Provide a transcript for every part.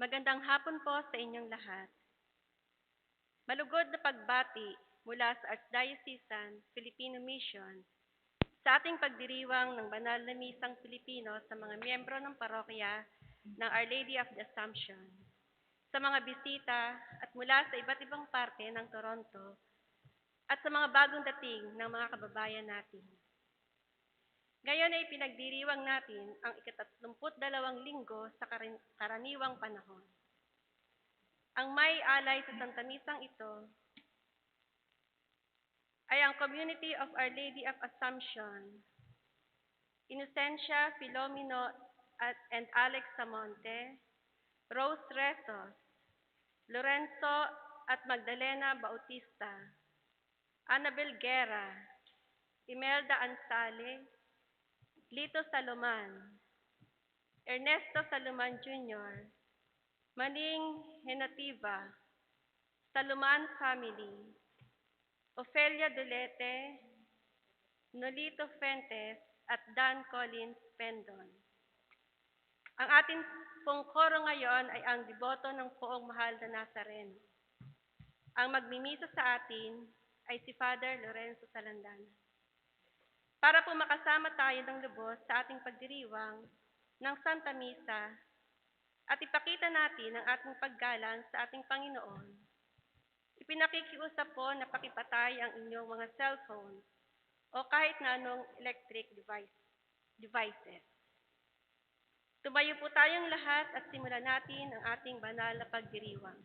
Magandang hapon po sa inyong lahat. Malugod na pagbati mula sa Archdiocesan Filipino Mission sa ating pagdiriwang ng banal na misang Pilipino sa mga miyembro ng parokya ng Our Lady of the Assumption, sa mga bisita at mula sa iba't ibang parte ng Toronto at sa mga bagong dating ng mga kababayan natin. Ngayon ay pinagdiriwang natin ang ika-32 linggo sa karaniwang panahon. Ang may alay sa Santa Misang ito ay ang Community of Our Lady of Assumption, Inocencia Filomeno and Alex Samonte, Rose Rezos, Lorenzo at Magdalena Bautista, Annabel Guerra, Imelda Ansale, Lito Saloman, Ernesto Saloman Jr., Maning Henativa, Saloman Family, Ofelia Dulete, Nolito Fuentes at Dan Collins Pendon. Ang ating pong koro ngayon ay ang deboto ng Poong Mahal na Nazareno. Ang magmimisa sa atin ay si Father Lorenzo Salandana. Para po makasama tayo ng lubos sa ating pagdiriwang ng Santa Misa at ipakita natin ang ating paggalang sa ating Panginoon, ipinakikiusap po na pakipatay ang inyong mga cellphone o kahit na anong electric devices. Tumayo po tayong lahat at simulan natin ang ating banal na pagdiriwang.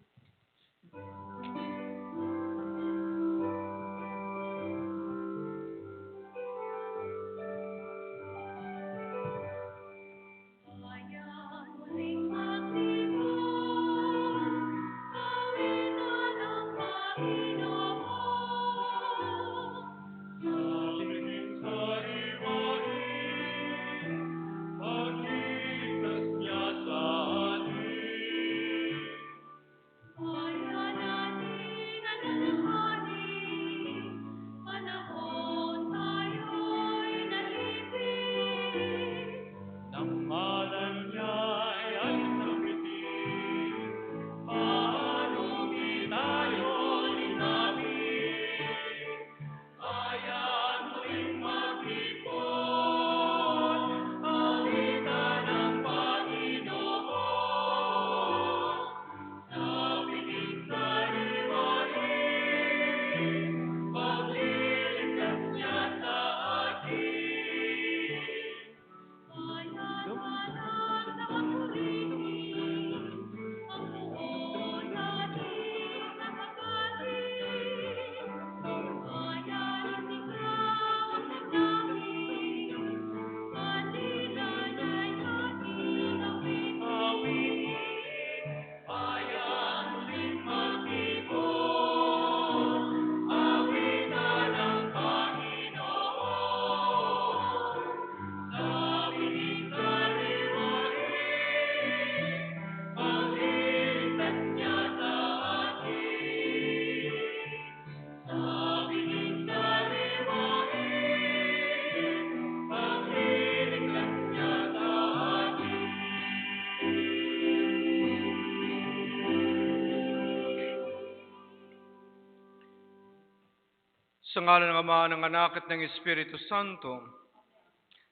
Sa ngalan ng Ama, ng Anak at ng Espiritu Santo,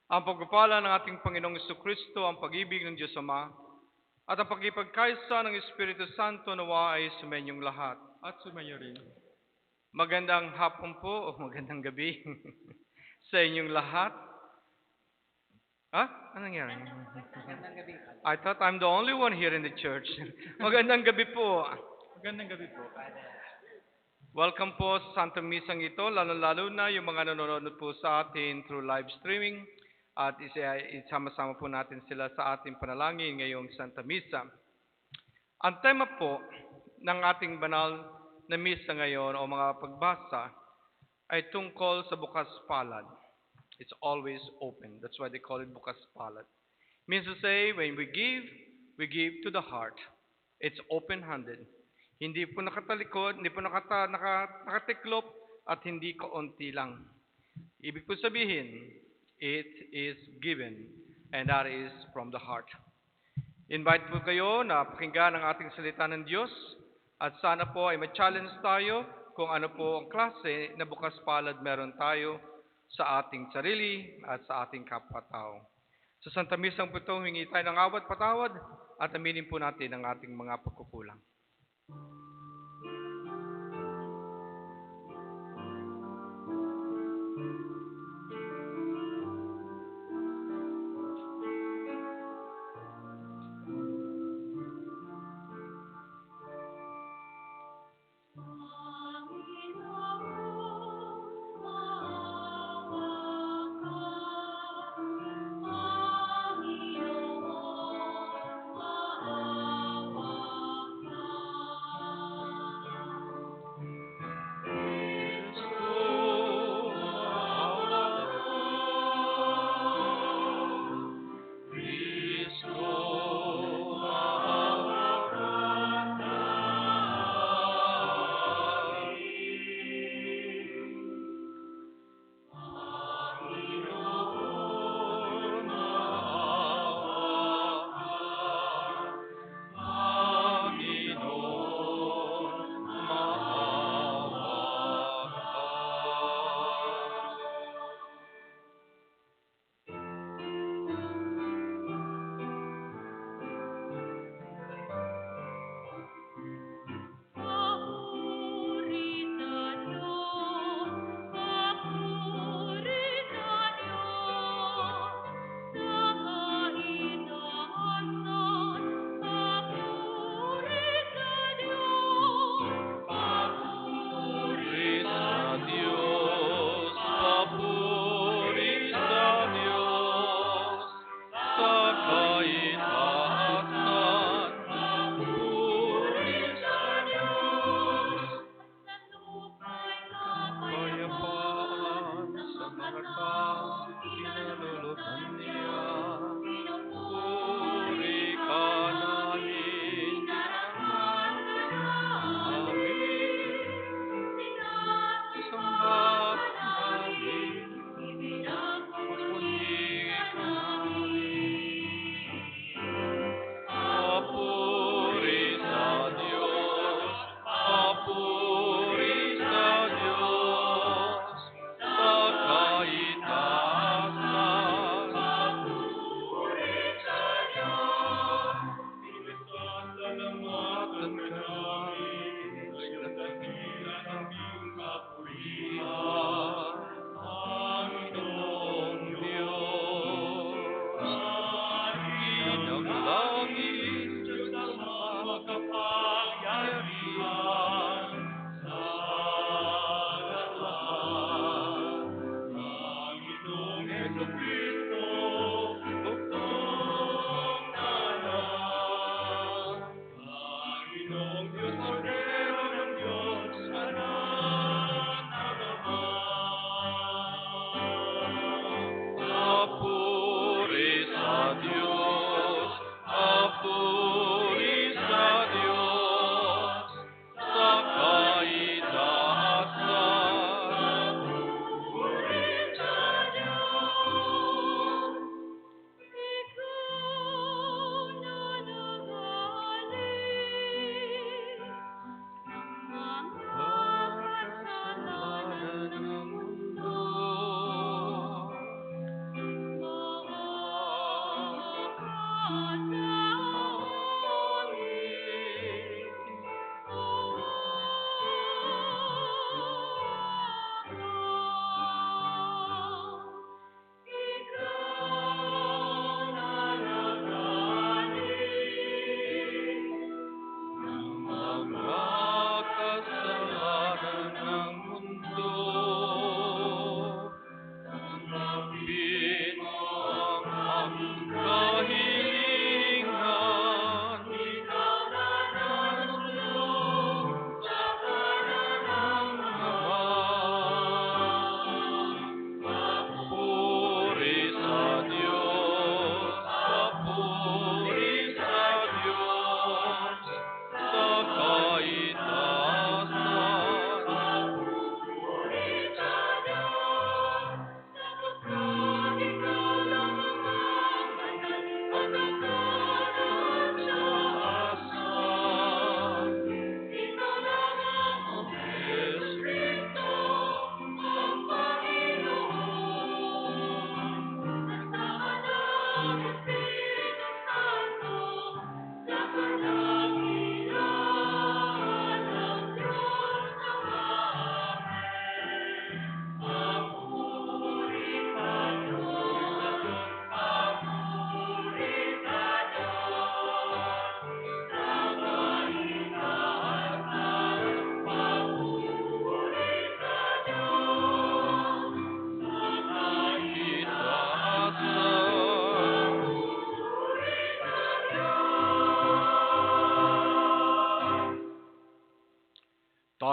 ang pagpapala ng ating Panginoong Jesucristo, ang pag-ibig ng Diyos Ama, at ang pagkipagkaisa ng Espiritu Santo nawa ay sumenyong lahat. At sumayo rin. Magandang hapon po o magandang gabi sa inyong lahat. Anong nangyari? Magandang gabi. I thought I'm the only one here in the church. Magandang gabi po. Magandang gabi po. Welcome po sa Santa Misang ito, lalo-lalo na yung mga nanonood po sa atin through live streaming at isama-sama po natin sila sa ating panalangin ngayong Santa Misa. Ang tema po ng ating banal na misa ngayon o mga pagbasa ay tungkol sa bukas palad. It's always open. That's why they call it bukas palad. Means to say, when we give to the heart. It's open-handed. Hindi po nakatalikod, hindi po nakatiklop, at hindi kaunti lang. Ibig po sabihin, it is given, and that is from the heart. Invite po kayo na pakinggan ang ating salita ng Diyos at sana po ay ma-challenge tayo kung ano po ang klase na bukas palad meron tayo sa ating sarili at sa ating kapwa-tao. Sa Santa Misang po ito, humingi tayo ng awat patawad at aminin po natin ang ating mga pagkukulang.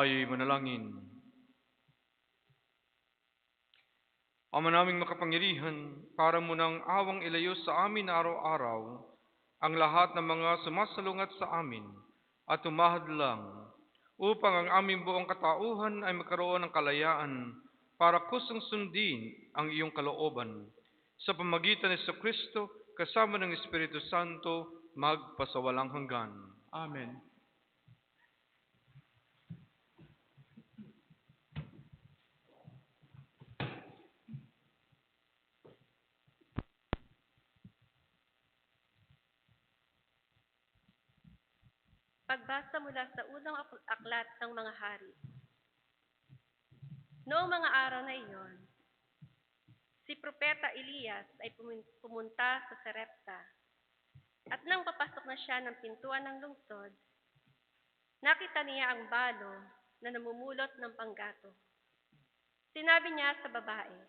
Tayo'y manalangin. Ama naming makapangyarihan, para mo nang awang ilayo sa amin araw-araw ang lahat ng mga sumasalungat sa amin at umahadlang upang ang aming buong katauhan ay magkaroon ng kalayaan para kusang sundin ang iyong kalooban. Sa pamagitan ni Kristo kasama ng Espiritu Santo magpasawalang hanggan. Amen. Pagbasa mula sa unang aklat ng mga hari. Noong mga araw na iyon, si Propeta Elias ay pumunta sa Sarepta. At nang papasok na siya ng pintuan ng lungsod, nakita niya ang balo na namumulot ng panggato. Sinabi niya sa babae,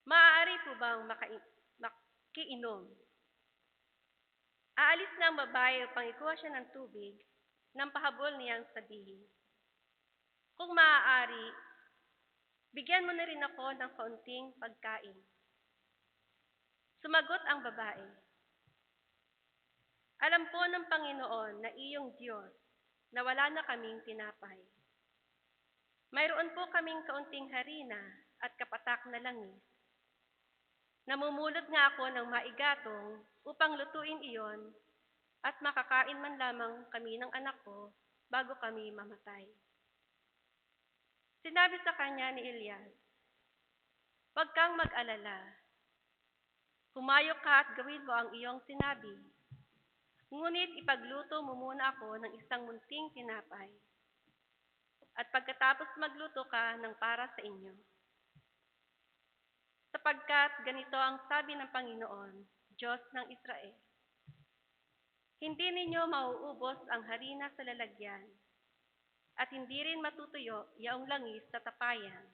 "Maaari po bang makiinom?" Aalis na ang babae upang ikuha siya ng tubig nang pahabol niyang sabihin, "Kung maaari, bigyan mo na rin ako ng kaunting pagkain." Sumagot ang babae, "Alam po ng Panginoon na iyong Diyos na wala na kaming tinapay. Mayroon po kaming kaunting harina at kapatak na langis. Namumulot nga ako ng maigatong upang lutuin iyon at makakain man lamang kami ng anak ko bago kami mamatay." Sinabi sa kanya ni Elias, "Huwag kang mag-alala. Humayok ka at gawin mo ang iyong sinabi. Ngunit ipagluto mo muna ako ng isang munting tinapay. At pagkatapos magluto ka ng para sa inyo. Sapagkat ganito ang sabi ng Panginoon, Diyos ng Israel. Hindi ninyo mauubos ang harina sa lalagyan, at hindi rin matutuyo yaong langis sa tapayan,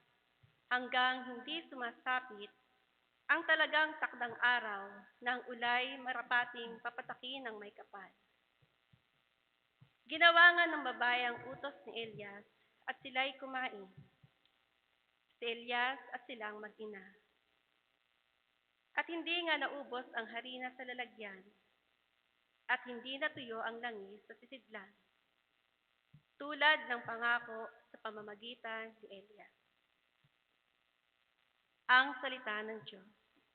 hanggang hindi sumasapit ang talagang takdang araw ng ulay marapating papatakin ng may kapal." Ginawa nga ng babae ang utos ni Elias at sila'y kumain. Si Elias at silang mag-ina. At hindi nga naubos ang harina sa lalagyan, at hindi natuyo ang langis sa sisidlan, tulad ng pangako sa pamamagitan ni Elias. Ang salita ng Diyos.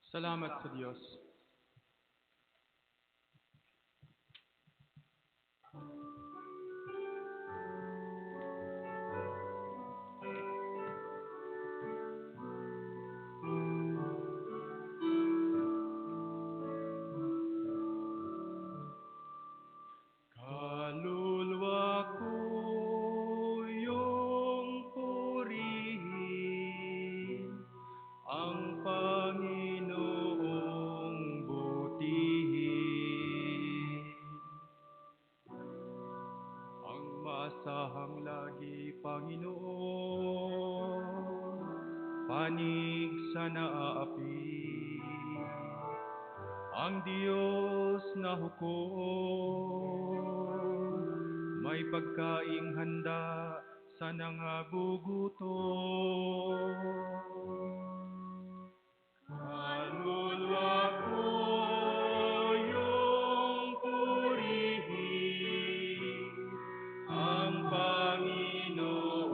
Salamat sa Diyos. Kaluluwa ko iyong purihin, ang Panginoong butihin. Ang maasahang lagi, Panginoon, panig sa naaapi. Ang Diyos na hukom, may pagkaing handa sa nangagugutom. Kaluluwa ko iyong purihin, ang Panginoong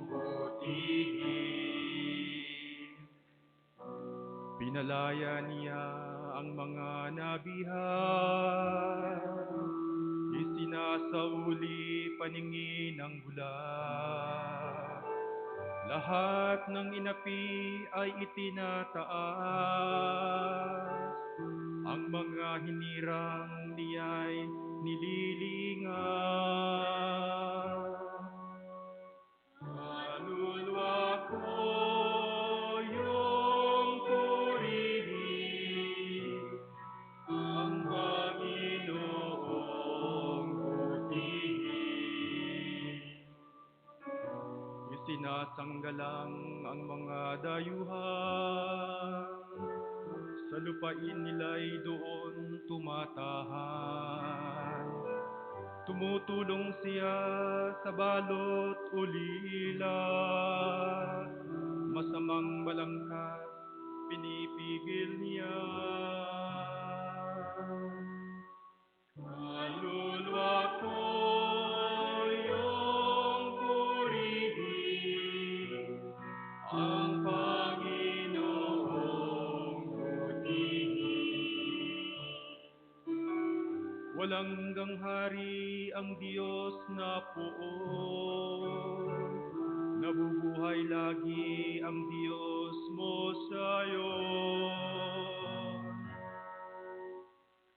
butihin. Pinalaya niya ang mga nabihan, isinasauli paningin ang bulag. Lahat ng inapi ay itinataas, ang mga hinirang niya'y nililingan. Kaluluwa ko iyong purihin, ang Panginoong butihin. Isinasanggalang ang mga dayuhan, sa lupain nila'y doon tumatahan. Tumutulong siya sa balot ulila. Masamang balangkas, pinipigil niya. Kaluluwa ko iyong purihin, ang Panginoong butihin. Walang hanggang hari ang Diyos na poon, nabubuhay lagi ang Diyos mo sayon.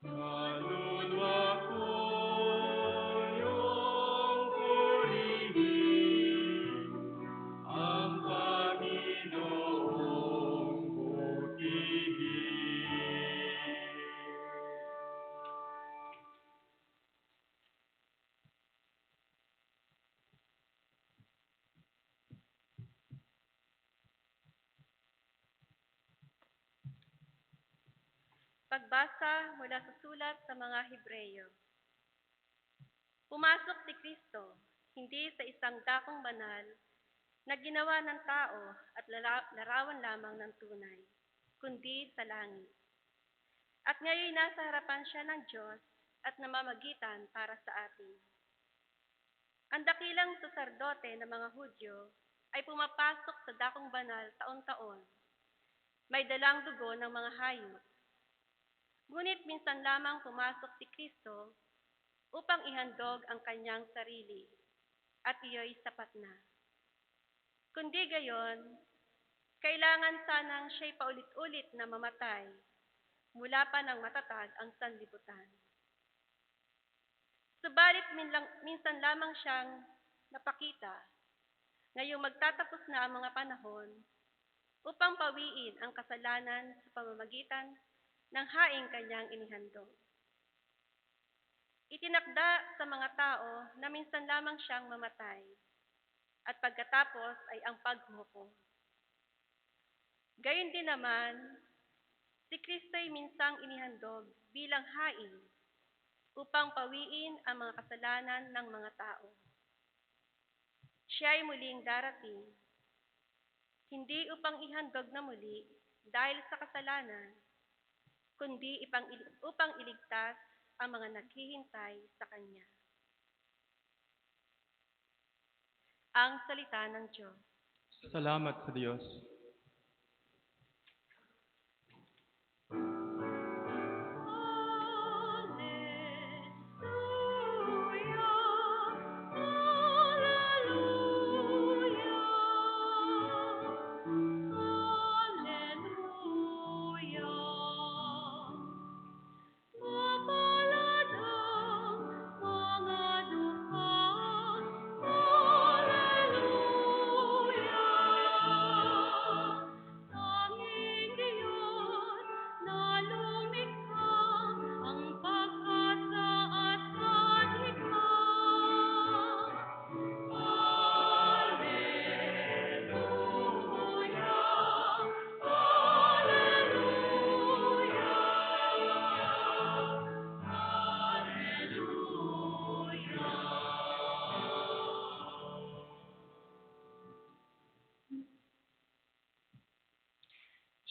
Kaluluwa ko iyong purihin, ang Panginoong butihin. Pagbasa mula sa sulat sa mga Hebreyo. Pumasok si Kristo, hindi sa isang dakong banal na ginawa ng tao at larawan lamang ng tunay, kundi sa langit. At ngayon nasa harapan siya ng Diyos at namamagitan para sa atin. Ang dakilang saserdote ng mga Hudyo ay pumapasok sa dakong banal taon-taon. May dalang dugo ng mga hayop. Ngunit minsan lamang pumasok si Kristo upang ihandog ang kanyang sarili, at iyo'y sapat na. Kundi gayon, kailangan sanang siya'y paulit-ulit na mamatay mula pa ng matatag ang sanlibutan. Subalit minsan lamang siyang napakita, ngayong magtatapos na ang mga panahon upang pawiin ang kasalanan sa pamamagitan ng haing kanyang inihandog. Itinakda sa mga tao na minsan lamang siyang mamatay, at pagkatapos ay ang paghuhukom. Gayon din naman, si Kristo'y minsang inihandog bilang haing upang pawiin ang mga kasalanan ng mga tao. Siya'y muling darating, hindi upang ihandog na muli dahil sa kasalanan, kundi upang iligtas ang mga naghihintay sa Kanya. Ang salita ng Diyos. Salamat sa Diyos.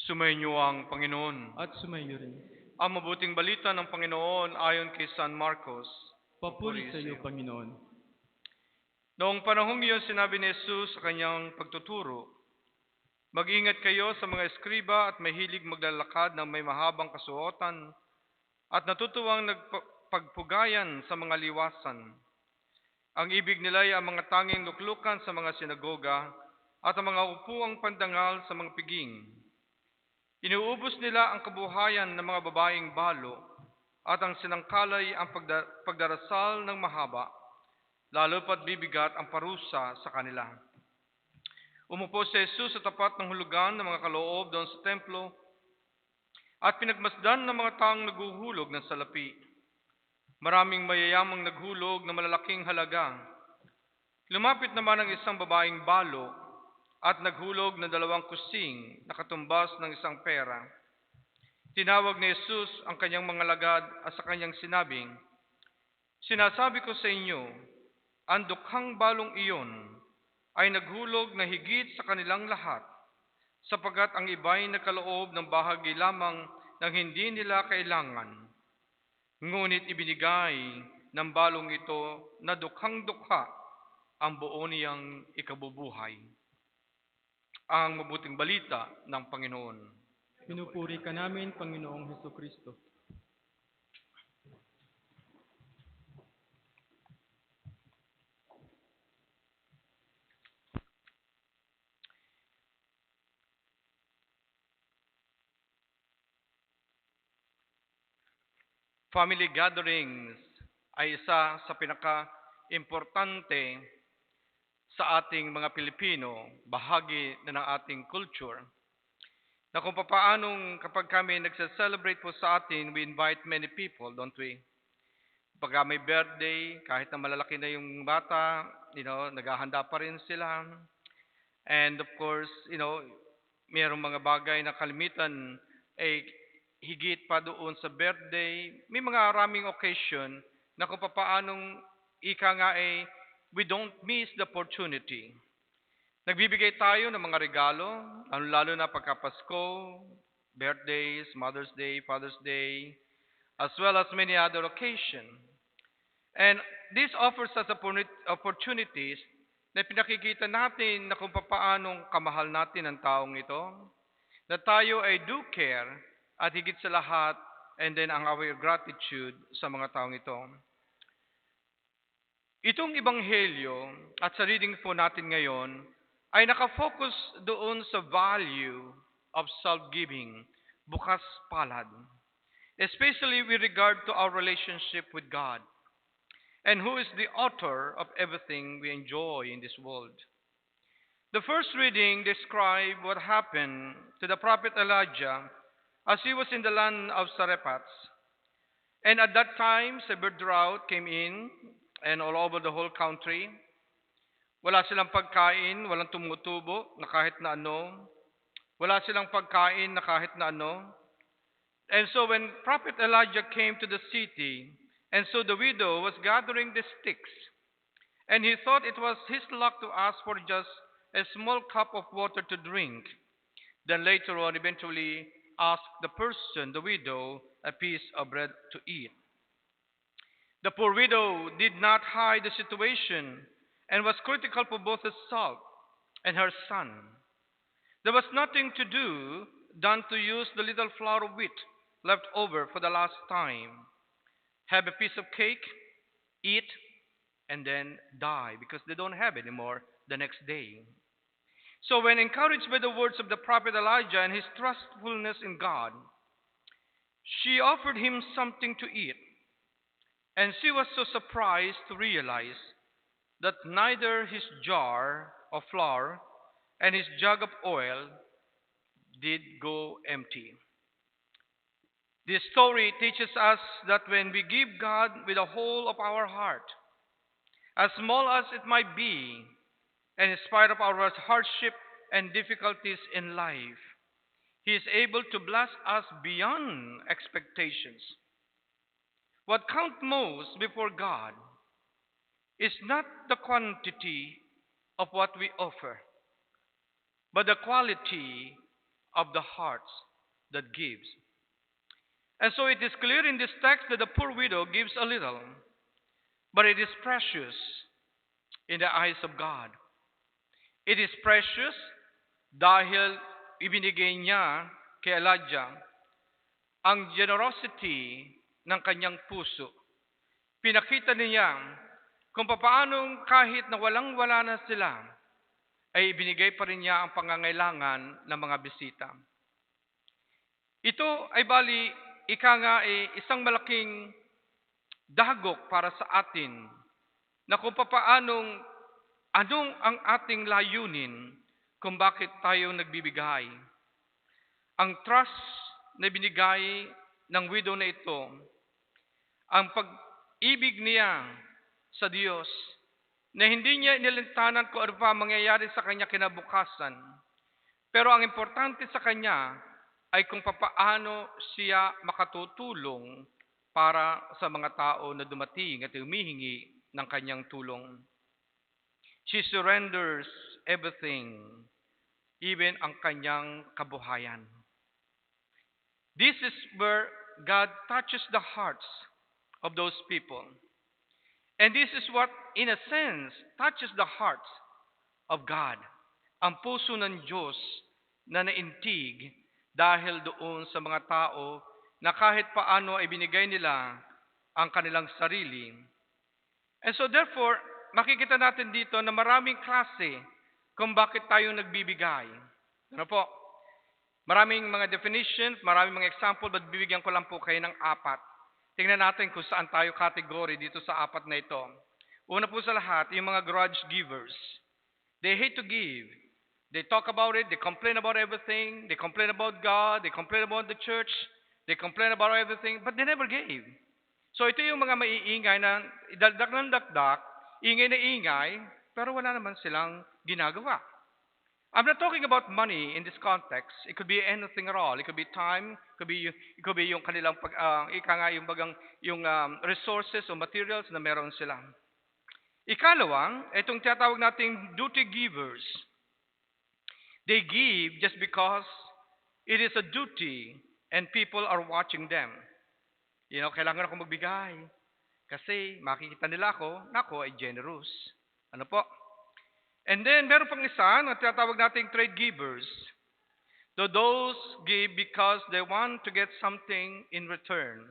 Sumainyo ang Panginoon. At sumayo rin. Ang mabuting balita ng Panginoon ayon kay San Marcos. Papuri sa iyo, Panginoon. Noong panahong iyon sinabi ni Jesus sa kanyang pagtuturo, mag-ingat kayo sa mga eskriba at mahilig maglalakad ng may mahabang kasuotan at natutuwang nagpagpugayan sa mga liwasan. Ang ibig nila ay ang mga tanging luklukan sa mga sinagoga at ang mga upuang pandangal sa mga piging. Inuubos nila ang kabuhayan ng mga babaeng balo at ang sinangkalay ang pagdarasal ng mahaba, lalo pat bibigat ang parusa sa kanila. Umupo si Jesus sa tapat ng hulugan ng mga kaloob doon sa templo at pinagmasdan ng mga taong naghuhulog ng salapi. Maraming mayayamang naghulog ng malalaking halaga. Lumapit naman ang isang babaeng balo at naghulog ng 2 kusing na katumbas ng 1 pera. Tinawag ni Jesus ang kanyang mga lagad at sa kanyang sinabing, Sinasabi ko sa inyo, ang dukhang balong iyon ay naghulog na higit sa kanilang lahat, sapagat ang iba'y nagkaloob ng bahagi lamang ng hindi nila kailangan. Ngunit ibinigay ng balong ito na dukhang-dukha ang buo niyang ikabubuhay. Ang mabuting balita ng Panginoon. Pinupuri ka namin, Panginoong Hesukristo. Family gatherings ay isa sa pinaka-importante sa ating mga Pilipino, bahagi na ng ating culture, na kung papaanong kapag kami nagse-celebrate po sa atin, we invite many people, don't we? Pagka may birthday, kahit na malalaki na yung bata, naghahanda pa rin sila. And of course, mayroong mga bagay na kalimitan ay higit pa doon sa birthday. May mga maraming occasion na kung papaanong ika nga ay we don't miss the opportunity. Nagbibigay tayo ng mga regalo, lalo na pagka Pasko, birthdays, Mother's Day, Father's Day, as well as many other occasions. And this offers us opportunities na pinakikita natin na kung paanong kamahal natin ang taong ito, na tayo ay do care at higit sa lahat, and then ang our gratitude sa mga taong ito. Itong ebanghelyo at sa reading po natin ngayon ay nakafocus doon sa value of self-giving, bukas palad, especially with regard to our relationship with God, and who is the author of everything we enjoy in this world. The first reading describes what happened to the prophet Elijah as he was in the land of Sarephat. And at that time, severe drought came in and all over the whole country. Wala silang pagkain, walang tumutubo na kahit na ano. Wala silang pagkain na kahit na ano. And so when Prophet Elijah came to the city, and so the widow was gathering the sticks, and he thought it was his luck to ask for just a small cup of water to drink. Then later on, eventually asked the person, the widow, a piece of bread to eat. The poor widow did not hide the situation and was critical for both herself and her son. There was nothing to do than to use the little flour of wheat left over for the last time, have a piece of cake, eat, and then die because they don't have anymore the next day. So when encouraged by the words of the prophet Elijah and his trustfulness in God, she offered him something to eat. And she was so surprised to realize that neither his jar of flour and his jug of oil did go empty. This story teaches us that when we give God with the whole of our heart, as small as it might be, and in spite of our hardship and difficulties in life, He is able to bless us beyond expectations. What counts most before God is not the quantity of what we offer, but the quality of the hearts that gives. And so it is clear in this text that the poor widow gives a little, but it is precious in the eyes of God. It is precious dahil ibinigay niya kay Elijah ang generosity ng kanyang puso. Pinakita niya kung paanong kahit na walang-wala na sila, ay ibinigay pa rin niya ang pangangailangan ng mga bisita. Ito ay bali, ika nga ay isang malaking dagok para sa atin na kung paanong anong ang ating layunin kung bakit tayo nagbibigay. Ang trust na binigay ng widow na ito, ang pag-ibig niya sa Diyos, na hindi niya inilintanan kung ano pa mangyayari sa kanya kinabukasan. Pero ang importante sa kanya ay kung papaano siya makatutulong para sa mga tao na dumating at humihingi ng kanyang tulong. She surrenders everything, even ang kanyang kabuhayan. This is where God touches the hearts of those people. And this is what, in a sense, touches the hearts of God. Ang puso ng Diyos na naintig dahil doon sa mga tao na kahit paano ay binigay nila ang kanilang sarili. And so therefore, makikita natin dito na maraming klase kung bakit tayo nagbibigay. Ano po? Maraming mga definitions, maraming mga example, but bibigyan ko lang po kayo ng 4. Tingnan natin kung saan tayo category dito sa 4 na ito. Una po sa lahat, yung mga grudge givers. They hate to give. They talk about it, they complain about everything, they complain about God, they complain about the church, they complain about everything, but they never gave. So ito yung mga maiingay na idagdag ng dagdag, ingay na ingay, pero wala naman silang ginagawa. I'm not talking about money in this context. It could be anything at all. It could be time. It could be yung kanilang yung resources o materials na meron sila. Ikalawang, itong tinatawag nating duty givers. They give just because it is a duty and people are watching them. Kailangan ako magbigay kasi makikita nila ako na ako ay generous. Ano po? And then, meron pang isa na tinatawag nating trade givers. Those give because they want to get something in return.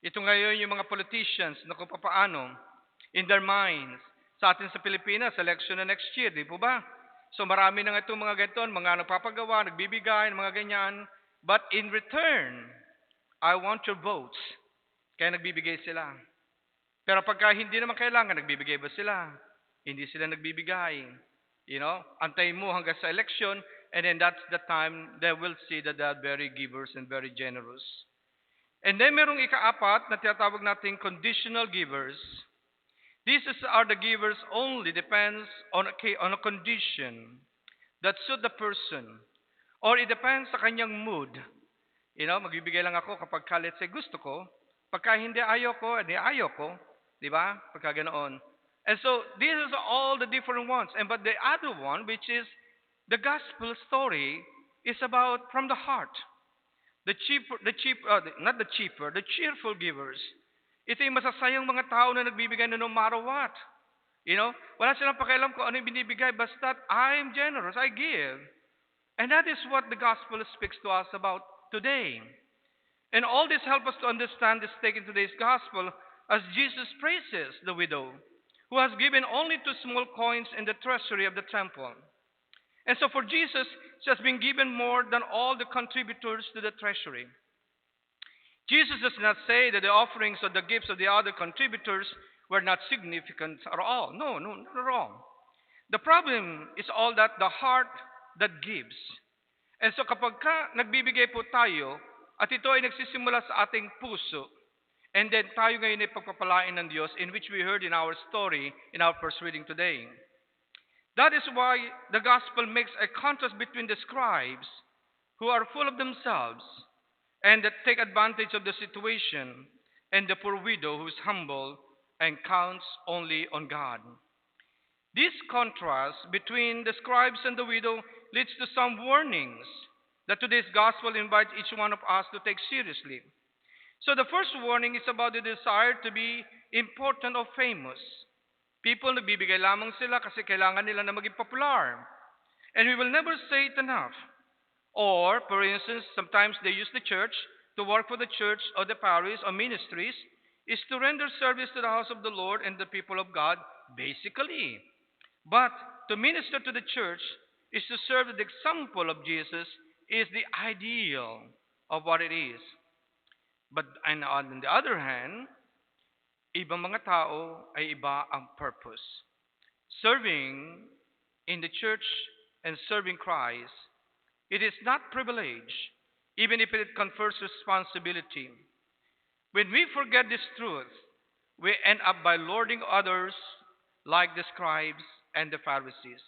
Ito ngayon yung mga politicians na kung paano, in their minds, sa atin sa Pilipinas, election na next year, di po ba? So marami na itong mga ganito, mga nagpapagawa, nagbibigay, mga ganyan. But in return, I want your votes. Kaya nagbibigay sila. Pero pagka hindi naman kailangan, nagbibigay ba sila? Hindi sila nagbibigay. Antayin mo hanggang sa election, and then that's the time they will see that they are very givers and very generous. And then merong ika-4 na tinatawag nating conditional givers. These are the givers only depends on a condition that suit the person, or it depends sa kanyang mood. Magbibigay lang ako kapag let's say gusto ko. Pagka hindi ayaw ko, di ba? Pagka ganoon. And so these are all the different ones. But the other one, which is the gospel story, is about from the heart. The cheerful givers. Ito yung masasayang mga tao na nagbibigay na no matter what. Wala silang pakialam kung ano yung binibigay, basta I'm generous, I give. And that is what the gospel speaks to us about today. And all this helps us to understand this take in today's gospel as Jesus praises the widow, who has given only 2 small coins in the treasury of the temple. And so for Jesus, she has been given more than all the contributors to the treasury. Jesus does not say that the offerings or the gifts of the other contributors were not significant at all. No, not at all. The problem is all that the heart that gives. And so kapag nagbibigay po tayo, at ito ay nagsisimula sa ating puso, and then tayo ngayon ay pagpapalain ng Diyos, in which we heard in our story, in our first reading today. That is why the gospel makes a contrast between the scribes, who are full of themselves, and that take advantage of the situation, and the poor widow who is humble and counts only on God. This contrast between the scribes and the widow leads to some warnings that today's gospel invites each one of us to take seriously. So the first warning is about the desire to be important or famous. People nagbibigay lamang sila kasi kailangan nila na maging popular. And we will never say it enough. Or, for instance, sometimes they use the church to work for the church or the parish or ministries is to render service to the house of the Lord and the people of God, basically. But to minister to the church is to serve the example of Jesus is the ideal of what it is. But and on the other hand, ibang mga tao ay iba ang purpose. Serving in the church and serving Christ, it is not privilege, even if it confers responsibility. When we forget this truth, we end up by lording others like the scribes and the Pharisees.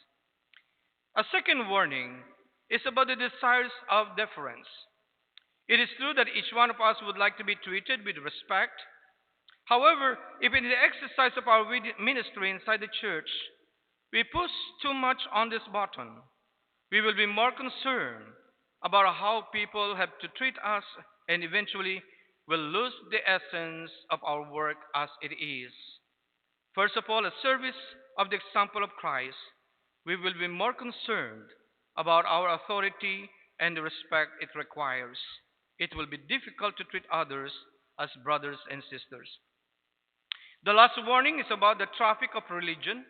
A second warning is about the desires of deference. It is true that each one of us would like to be treated with respect. However, if in the exercise of our ministry inside the church, we push too much on this button, we will be more concerned about how people have to treat us and eventually will lose the essence of our work as it is. First of all, a service of the example of Christ, we will be more concerned about our authority and the respect it requires. It will be difficult to treat others as brothers and sisters. The last warning is about the traffic of religion.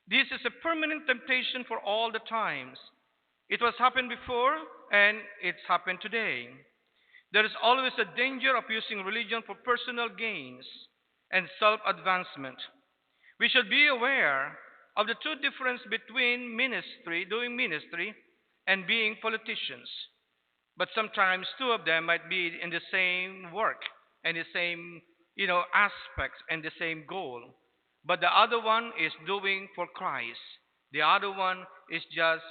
This is a permanent temptation for all the times. It was happened before and it's happened today. There is always a danger of using religion for personal gains and self-advancement. We should be aware of the true difference between doing ministry, and being politicians. But sometimes two of them might be in the same work and the same, aspects and the same goal. But the other one is doing for Christ. The other one is just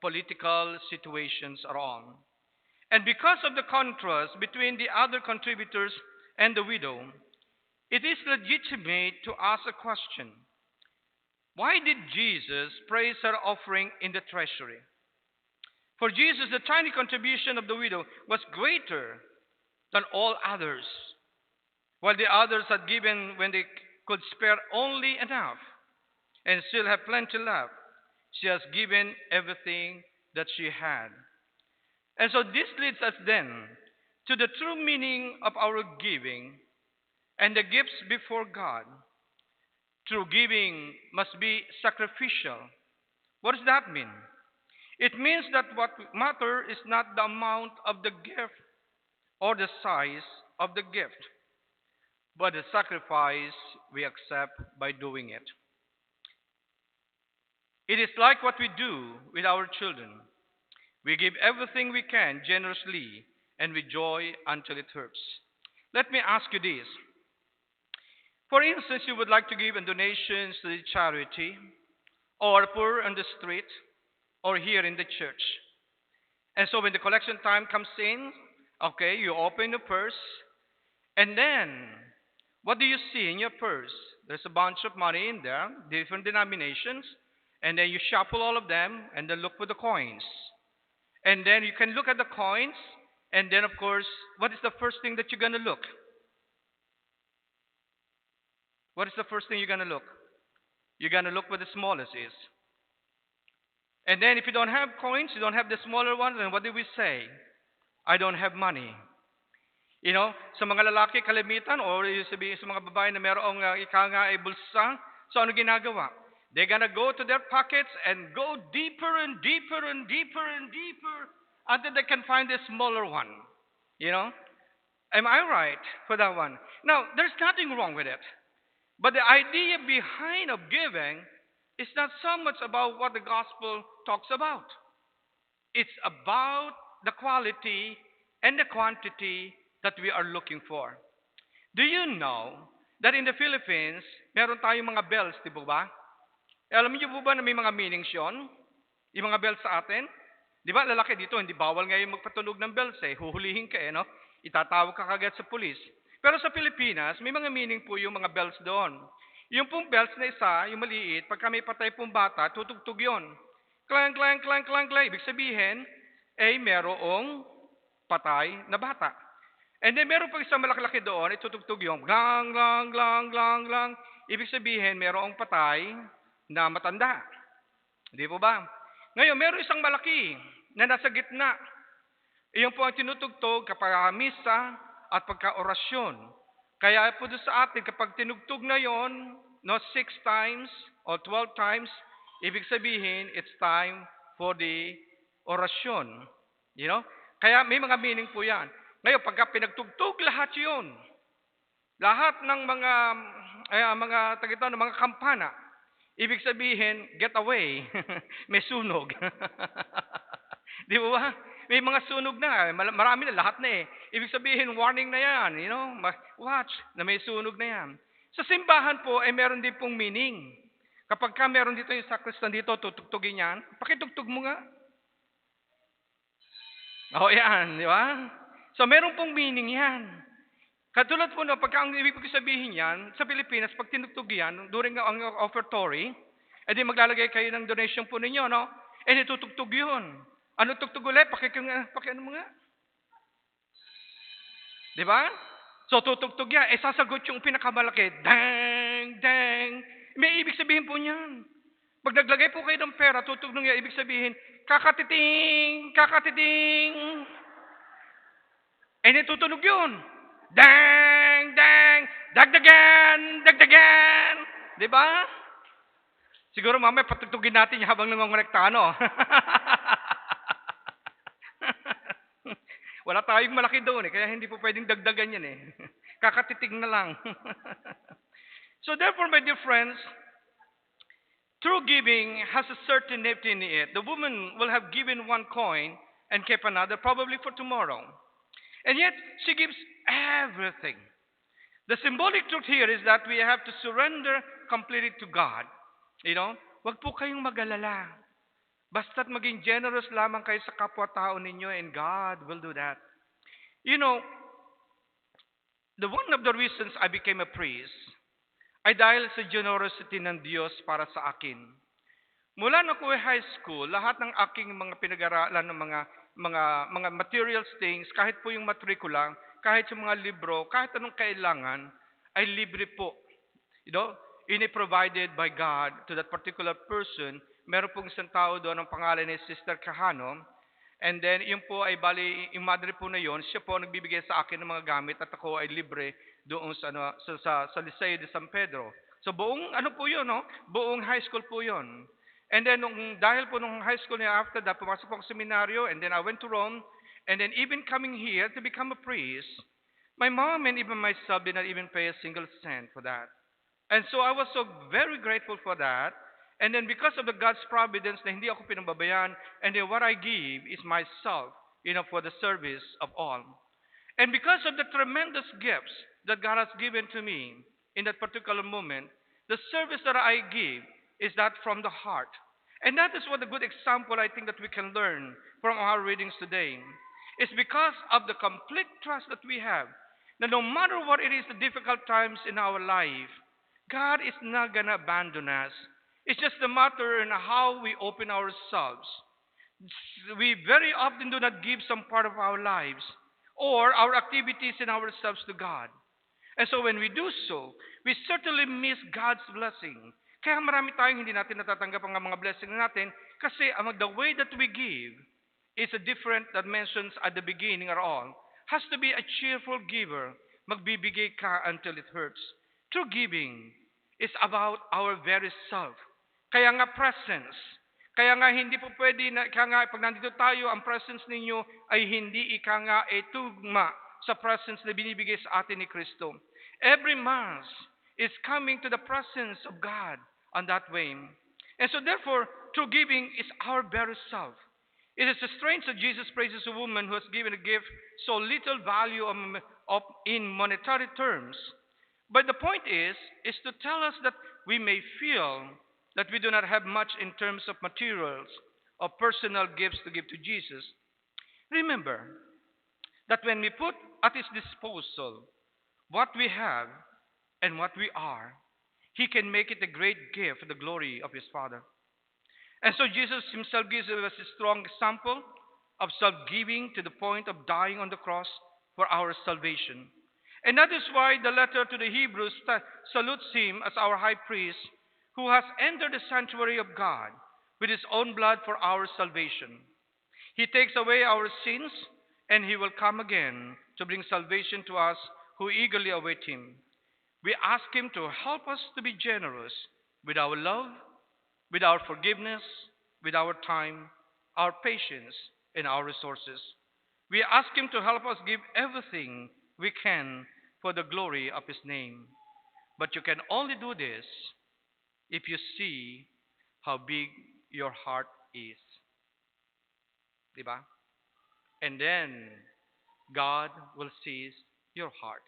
political situations are on. And because of the contrast between the other contributors and the widow, it is legitimate to ask a question. Why did Jesus praise her offering in the treasury? For Jesus, the tiny contribution of the widow was greater than all others, while the others had given when they could spare only enough and still have plenty left. She has given everything that she had. And so this leads us then to the true meaning of our giving and the gifts before God. True giving must be sacrificial. What does that mean? It means that what matters is not the amount of the gift or the size of the gift, but the sacrifice we accept by doing it. It is like what we do with our children. We give everything we can generously and with joy until it hurts. Let me ask you this. For instance, you would like to give donations to the charity or poor on the street or here in the church. And so when the collection time comes in, okay, you open the purse and then what do you see in your purse? There's a bunch of money in there, different denominations, and then you shuffle all of them and then look for the coins. And then you can look at the coins and then of course, what is the first thing that you're going to look? What is the first thing you're going to look? You're going to look where the smallest is. And then if you don't have coins, you don't have the smaller ones, then what do we say? I don't have money. Sa mga lalaki kalimitan o sabihin sa mga babae na mayroong ika nga ay bulsa, so ano ginagawa? They're gonna go to their pockets and go deeper and deeper and deeper and deeper until they can find the smaller one. Am I right for that one? Now, there's nothing wrong with it. But the idea behind of giving is not so much about what the gospel talks about. It's about the quality and the quantity that we are looking for. Do you know that in the Philippines, meron tayong mga bells, di ba? Alam niyo po ba na may mga meanings yun? Yung mga bells sa atin? Di ba, lalaki dito, hindi bawal ngayon magpatunog ng bells huhulihin ka no? Itatawag ka kagad sa pulis. Pero sa Pilipinas, may mga meaning po yung mga bells doon. Yung pong bells na isa, yung maliit, pagka may patay pong bata, tutugtog yun. Clang, clang, clang, clang, clang. Ibig sabihin, merong patay na bata. And then meron pang isang malaki-laki doon, itutugtog yung glang, glang, glang, glang, glang. Ibig sabihin, merong patay na matanda. Di po ba? Ngayon, meron isang malaki na nasa gitna. Iyon po ang tinutugtog kapag misa at pagka-orasyon. Kaya po doon sa atin, kapag tinugtog na yon, 6 times or 12 times, ibig sabihin, it's time for the orasyon. Kaya may mga meaning po yan. Ngayon, pagka pinagtugtog lahat yon, lahat ng mga kampana, ibig sabihin, get away. May sunog. Di ba? May mga sunog na. Marami na, lahat na Ibig sabihin, warning na yan. Watch, na may sunog na yan. Sa simbahan po, meron din pong meaning. Kapag meron dito yung sacristan dito, tutugtugin yan, pakitugtog mo nga. Yan, di ba? So meron pong meaning yan. Katulad po na pagka ang ibig ko sabihin yan, sa Pilipinas, pag tinugtog yan, during ang offertory, edi maglalagay kayo ng donation po ninyo, no? E tutugtog yun. Ano tugtog ulit? Pakiano mo nga? Di ba? So tutugtog yan. Eh sasagot yung pinakamalaki. Dang! Dang! May ibig sabihin po niyan. Pag naglagay po kayo ng pera, tutugtog yan. Ibig sabihin, kakatiting! Kakatiting! Eh tutunog yun. Dang! Dang! Dagdagan! Dagdagan! Di ba? Siguro mamaya patugtugin natin yung habang nangongonekta, no? Wala tayong malaki doon kaya hindi po pwedeng dagdagan yan Kakatitig na lang. So therefore, my dear friends, true giving has a certainty in it. The woman will have given one coin and kept another, probably for tomorrow. And yet, she gives everything. The symbolic truth here is that we have to surrender completely to God. Wag po kayong mag-alala. Basta't maging generous lamang kayo sa kapwa-tao ninyo and God will do that. The one of the reasons I became a priest ay dahil sa generosity ng Diyos para sa akin. Mula na ako high school, lahat ng aking mga pinag-aralan ng mga materials things, kahit po yung matrikula, kahit yung mga libro, kahit anong kailangan, ay libre po. Ini-provided by God to that particular person. Meron pong isang tao doon, ang pangalan ni Sister Cajano. And then, yun po ay bali, yung madre po na yun, siya po nagbibigay sa akin ng mga gamit at ako ay libre doon sa Liceo de San Pedro. So, buong po yun, no? Buong high school po yun. And then, dahil po nung high school niya, after that, pumasok po ako sa seminaryo, and then I went to Rome, and then even coming here to become a priest, my mom and even myself did not even pay a single cent for that. And so I was so very grateful for that. And then because of the God's providence na hindi ako pinababayaan, and then what I give is myself, for the service of all. And because of the tremendous gifts that God has given to me in that particular moment, the service that I give is that from the heart. And that is what a good example I think that we can learn from our readings today. It's because of the complete trust that we have, that no matter what it is, the difficult times in our life, God is not going to abandon us. It's just a matter in how we open ourselves. We very often do not give some part of our lives or our activities and ourselves to God. And so when we do so, we certainly miss God's blessing. Kaya marami tayong hindi natin natatanggap ang mga blessing natin kasi the way that we give is a different that mentions at the beginning or all. Has to be a cheerful giver. Magbibigay ka until it hurts. True giving is about our very self. Kaya nga presence. Kaya nga hindi po pwede na, kaya nga pag nandito tayo, ang presence ninyo ay hindi tugma sa presence na binibigay sa atin ni Kristo. Every Mass is coming to the presence of God on that way. And so therefore, true giving is our very self. It is strange that Jesus praises a woman who has given a gift so little value in monetary terms. But the point is to tell us that we may feel that we do not have much in terms of materials or personal gifts to give to Jesus. Remember that when we put at His disposal what we have and what we are, He can make it a great gift for the glory of His Father. And so Jesus Himself gives us a strong example of self-giving to the point of dying on the cross for our salvation. And that is why the letter to the Hebrews salutes Him as our high priest who has entered the sanctuary of God with His own blood for our salvation. He takes away our sins and He will come again to bring salvation to us who eagerly await Him. We ask Him to help us to be generous with our love, with our forgiveness, with our time, our patience, and our resources. We ask Him to help us give everything we can for the glory of His name. But you can only do this if you see how big your heart is. Diba? And then God will seize your heart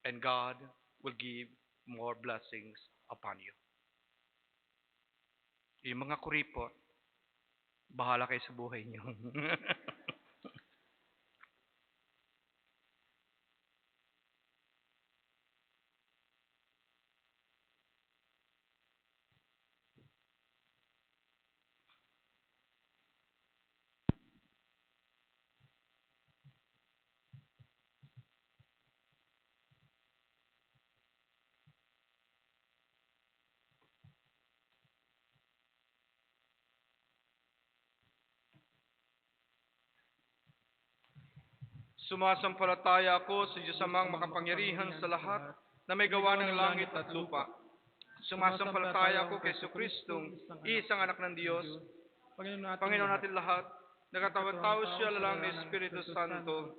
and God will give more blessings upon you. Yung mga kuripot, bahala kayo sa buhay niyo. Sumasampalataya ako sa Diyos amang makapangyarihan sa lahat na may gawa ng langit at lupa. Sumasampalataya ako kay Kristong isang anak ng Diyos, Panginoon natin lahat, nagkatawang tao siya lalang ni Espiritu Santo,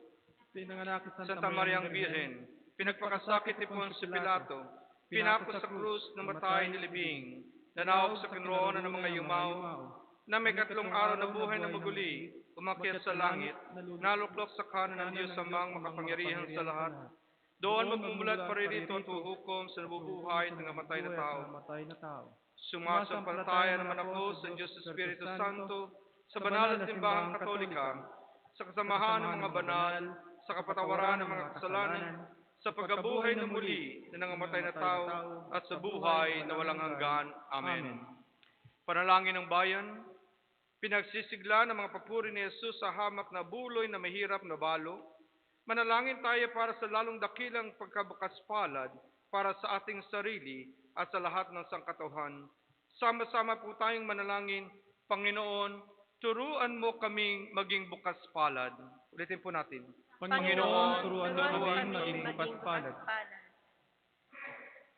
pinanganak sa Santa Mariang Birhen, pinagpakasakit ni Poncio Pilato, pinako sa krus, namatay, nilibing, nanawag sa kinroonan ng mga yumaw, na may 3 araw na buhay na maguli, umakyat sa langit, naluklok sa kanan ng Diyos amang makapangyarihan sa lahat. Doon magmumulat paririto at huhukom sa nabubuhay at namatay na tao. Sumasampalataya naman ako sa Diyos Espiritu Santo, sa banal na simbahang katolika, sa kasamahan ng mga banal, sa kapatawaran ng mga kasalanan, sa pagkabuhay na muli na nangamatay na tao, at sa buhay na walang hanggan. Amen. Panalangin ng bayan, pinagsisigla ng mga papuri ni Jesus sa hamak na buloy na mahirap na balo. Manalangin tayo para sa lalong dakilang pagkabukas palad para sa ating sarili at sa lahat ng sangkatauhan. Sama-sama po tayong manalangin, Panginoon, turuan mo kaming maging bukas palad. Ulitin po natin. Panginoon, turuan mo kaming maging bukas palad.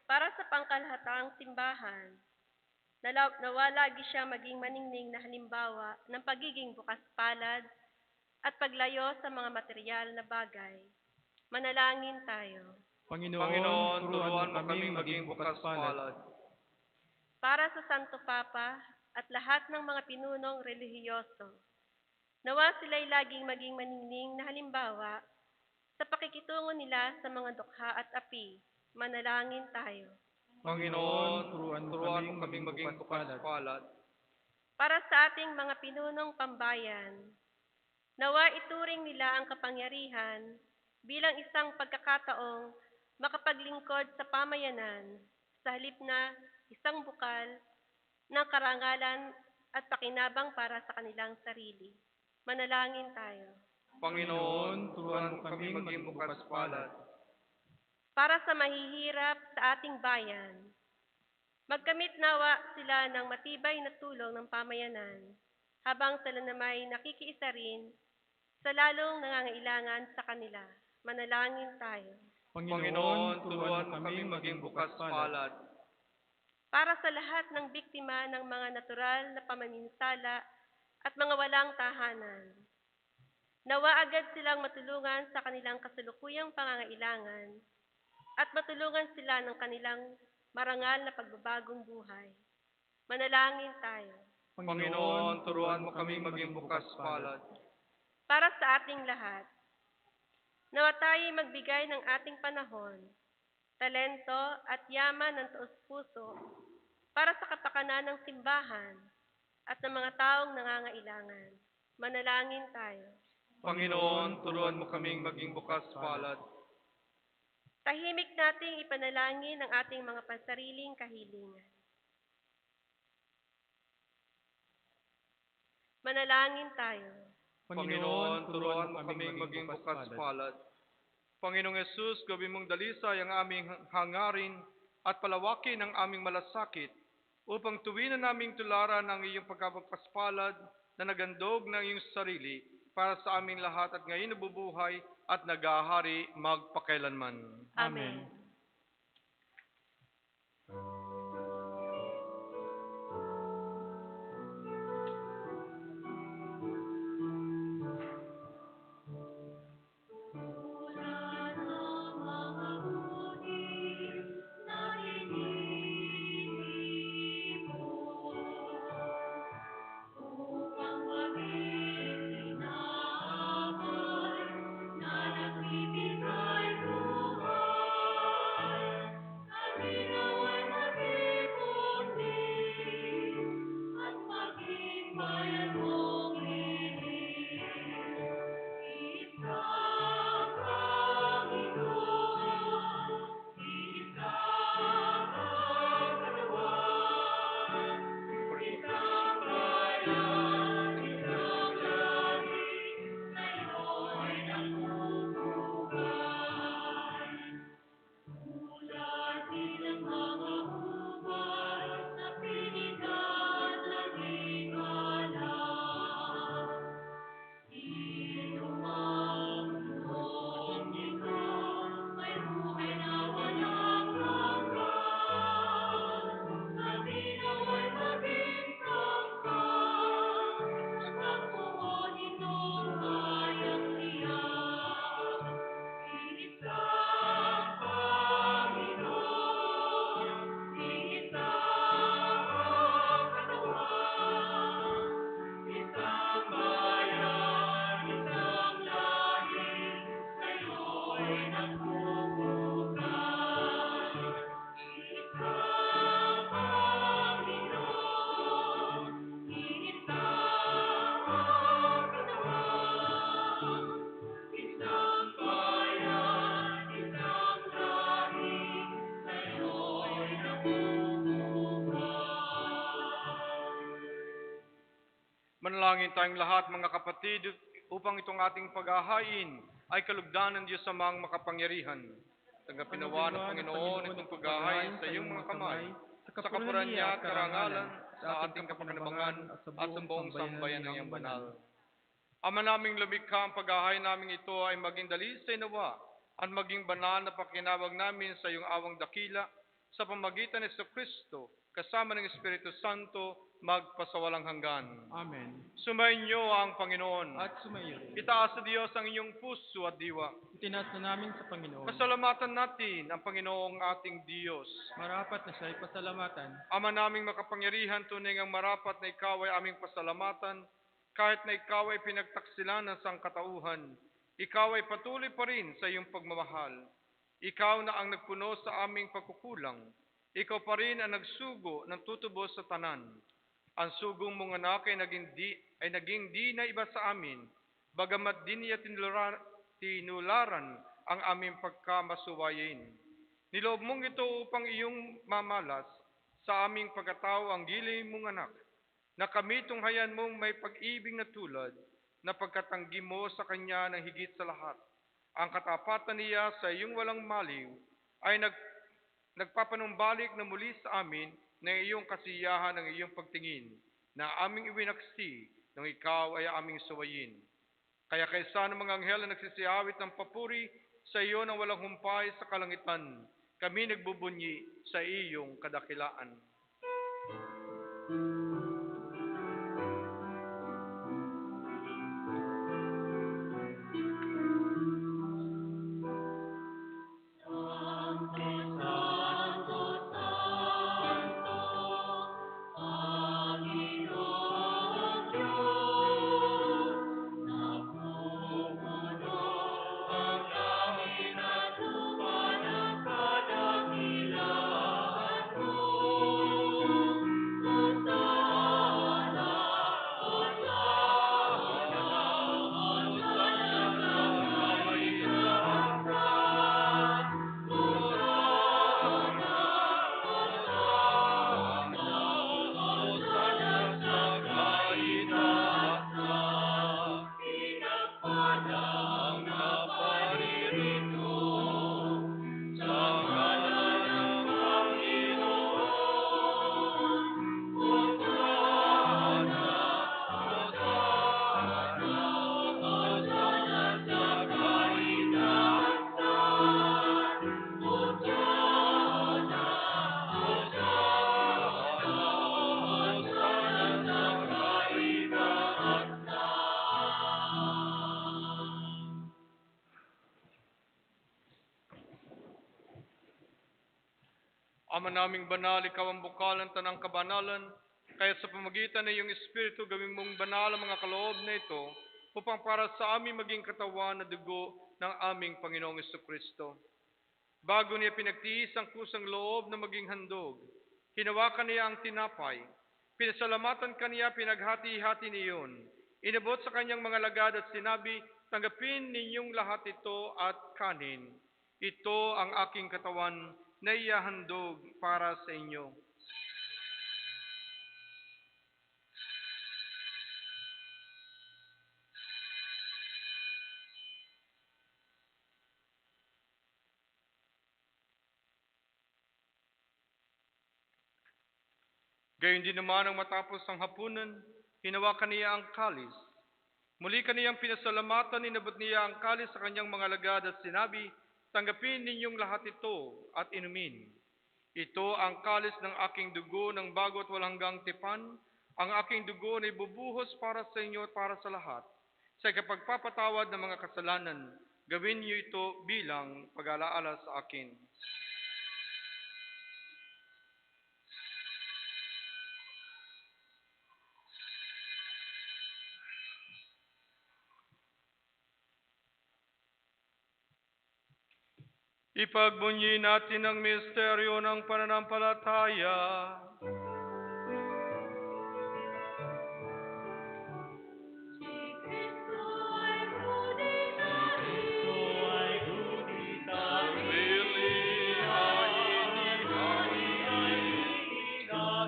Para sa pangkalahatang simbahan, nawa lagi siya maging maningning na halimbawa ng pagiging bukas palad at paglayo sa mga material na bagay. Manalangin tayo. Panginoon, turuan mo kaming maging bukas palad. Para sa Santo Papa at lahat ng mga pinunong relihiyoso, nawa sila'y laging maging maningning na halimbawa sa pakikitungo nila sa mga dukha at api. Manalangin tayo. Panginoon, turuan mo kaming maging bukas palad. Para sa ating mga pinunong pambayan, nawa ituring nila ang kapangyarihan bilang isang pagkakataong makapaglingkod sa pamayanan sa halip na isang bukal ng karangalan at pakinabang para sa kanilang sarili. Manalangin tayo. Panginoon, turuan mo kaming maging bukas palad. Para sa mahihirap sa ating bayan, magkamit nawa sila ng matibay na tulong ng pamayanan habang sila namay nakikiisa rin sa lalong nangangailangan sa kanila. Manalangin tayo. Panginoon, turuan mo kaming maging bukas palad. Para sa lahat ng biktima ng mga natural na pamaminsala at mga walang tahanan, nawa agad silang matulungan sa kanilang kasalukuyang pangangailangan at matulungan sila ng kanilang marangal na pagbabagong buhay. Manalangin tayo. Panginoon, turuan mo kaming maging bukas palad. Para sa ating lahat, nawa tayo magbigay ng ating panahon, talento at yaman ng taos-puso para sa kapakanan ng simbahan at ng mga taong nangangailangan. Manalangin tayo. Panginoon, turuan mo kaming maging bukas palad. Tahimik nating ipanalangin ang ating mga pansariling kahilingan. Manalangin tayo. Panginoon, turuan mo kaming maging bukas palad. Panginoong Yesus, gawin mong dalisay ang aming hangarin at palawakin ang aming malasakit upang tuwinan naming tularan ang iyong pagkabukas palad na nagandog ng iyong sarili para sa aming lahat at ngayon nabubuhay at nagahari magpakailanman. Amen. Manalangin tayong lahat, mga kapatid, upang itong ating paghahain ay kalugdan ng Diyos Amang makapangyarihan. Tanggapin nawa ng Panginoon itong paghahain sa iyong mga kamay, sa kapurihan niya at karangalan, sa ating kapakinabangan at sa buong sambayan ng iyang banal. Ama naming lumikha, ang paghahain namin ito ay maging dalisay nawa at maging banal na pakinawag namin sa iyong awang dakila sa pamagitan ni Kristo kasama ng Espiritu Santo magpasawalang hanggan. Amen. Sumainyo ang Panginoon. At sumayo rin. Itaas sa Diyos ang inyong puso at diwa. Itinaas na namin sa Panginoon. Pasalamatan natin ang Panginoong ating Diyos. Marapat na siya'y pasalamatan. Ama naming makapangyarihan, tunay ngang marapat na ikaw ay aming pasalamatan, kahit na ikaw ay pinagtaksilan ng sangkatauhan. Ikaw ay patuloy pa rin sa iyong pagmamahal. Ikaw na ang nagpuno sa aming pagkukulang. Ikaw pa rin ang nagsugo ng tutubos sa tanan. Ang sugong mong anak ay naging di na iba sa amin, bagamat di niya tinularan ang aming pagkamasuwayin. Niloob mong ito upang iyong mamalas sa aming pagkatao ang giling mong anak, na kami tunghayan mong may pag-ibig na tulad, na pagkatanggi mo sa kanya ng higit sa lahat. Ang katapatan niya sa iyong walang maliw ay nagpapanumbalik na muli sa amin ng iyong kasiyahan ng iyong pagtingin, na aming iwinaksi nung ikaw ay aming suwayin. Kaya kaysa ng mga anghel na nagsisiyawit ng papuri sa iyo ng walang humpay sa kalangitan, kami nagbubunyi sa iyong kadakilaan. Ama naming banal, ikaw ang bukal ng tanang kabanalan, kaya sa pamagitan ng iyong Espiritu, gawin mong banal ang mga kaloob na ito, upang para sa aming maging katawan na dugo ng aming Panginoong Kristo. Bago niya pinagtiis ang kusang loob na maging handog, hinawakan niya ang tinapay, pinasalamatan kaniya, pinaghati-hati niyon, inabot sa kanyang mga lagad at sinabi, tanggapin ninyong lahat ito at kanin. Ito ang aking katawan na ihahandog para sa inyo. Gayon din naman ang matapos ang hapunan, hinawakan niya ang kalis. Muli kaniyang pinasalamatan, inabot niya ang kalis sa kanyang mga lagad at sinabi, tanggapin ninyong lahat ito at inumin. Ito ang kalis ng aking dugo ng bago at walang hanggang tipan. Ang aking dugo na ibubuhos para sa inyo at para sa lahat. Sa ikapagpapatawad ng mga kasalanan, gawin niyo ito bilang pag-alaala sa akin. Ipagbunyi natin ang misteryo ng pananampalataya.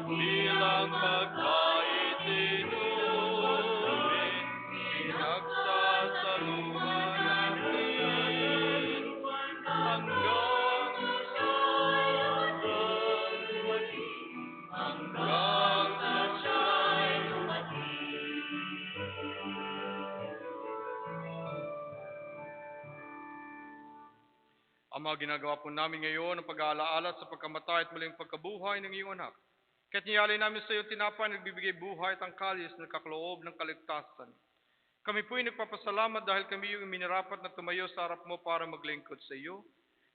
Bilang pagkaitinumin, pinagsasaluhan natin hanggang sa ang mga ginagawa po namin ngayon ang pag-aalaala sa pagkamatay at muling pagkabuhay ng iyong anak. Kaya't niyali namin sa iyo tinapay na nagbibigay buhay at ang kalis na nagkakaloob ng kaligtasan. Kami po'y nagpapasalamat dahil kami yung minarapat na tumayo sa harap mo para maglingkod sa iyo.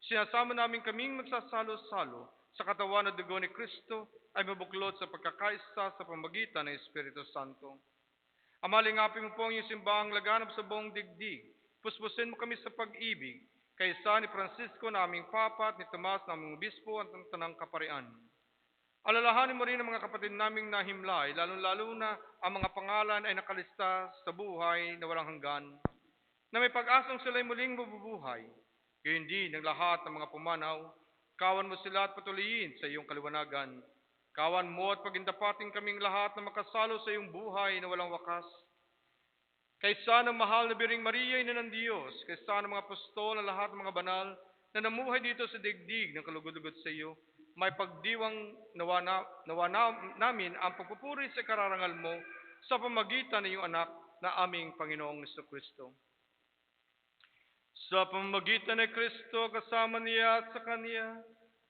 Sinasama namin kaming magsasalo-salo sa katawan at dugo ni Kristo ay mabuklod sa pagkakaisa sa pamagitan ng Espiritu Santo. Amalingapin mo po ang iyong simbahang laganap sa buong digdig. Puspusin mo kami sa pag-ibig, kaysa ni Francisco na aming Papa at ni Tomas na aming Obispo at ng Tanang Kaparian. Alalahanin mo rin ang mga kapatid naming nahimlay, lalo-lalo na ang mga pangalan ay nakalista sa buhay na walang hanggan, na may pag-asang sila'y muling mabubuhay. Gayon din ang lahat ng mga pumanaw, kawan mo sila at patuloyin sa iyong kaliwanagan. Kawan mo at pagindapating kaming lahat na makasalo sa iyong buhay na walang wakas. Kaysa ng mahal na Biring Maria, ina ng Diyos, kaysa ng mga apostol na lahat ng mga banal na namuhay dito sa digdig ng kalugod-lugod sa iyo, may pagdiwang namin ang pagpupuri sa kararangal mo sa pamagitan ng iyong anak na aming Panginoong Jesucristo. Sa pamamagitan ni Kristo, kasama niya at sa Kanya,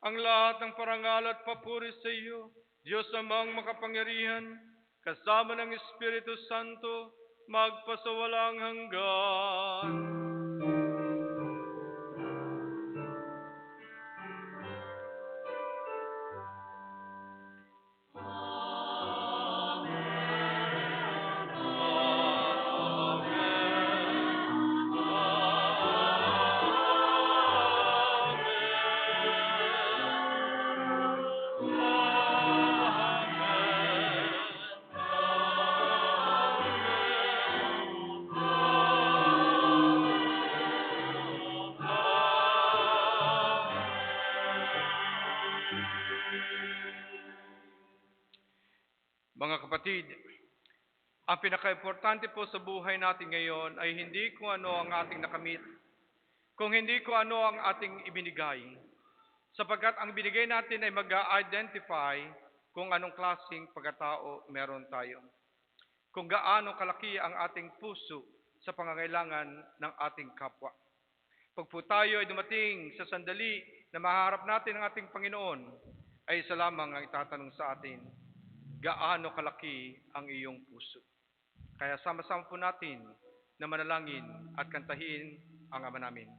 ang lahat ng parangal at papuri sa iyo, Diyos amang makapangyarihan, kasama ng Espiritu Santo, magpasawalang hanggan. Mga kapatid, ang pinaka-importante po sa buhay natin ngayon ay hindi kung ano ang ating nakamit, kung hindi kung ano ang ating ibinigay. Sapagkat ang binigay natin ay mag-identify kung anong klaseng pagkatao meron tayo. Kung gaano kalaki ang ating puso sa pangangailangan ng ating kapwa. Pag po tayo ay dumating sa sandali na maharap natin ang ating Panginoon, ay isa lamang ang itatanong sa atin, gaano kalaki ang iyong puso? Kaya sama-sama po natin na manalangin at kantahin ang Ama namin.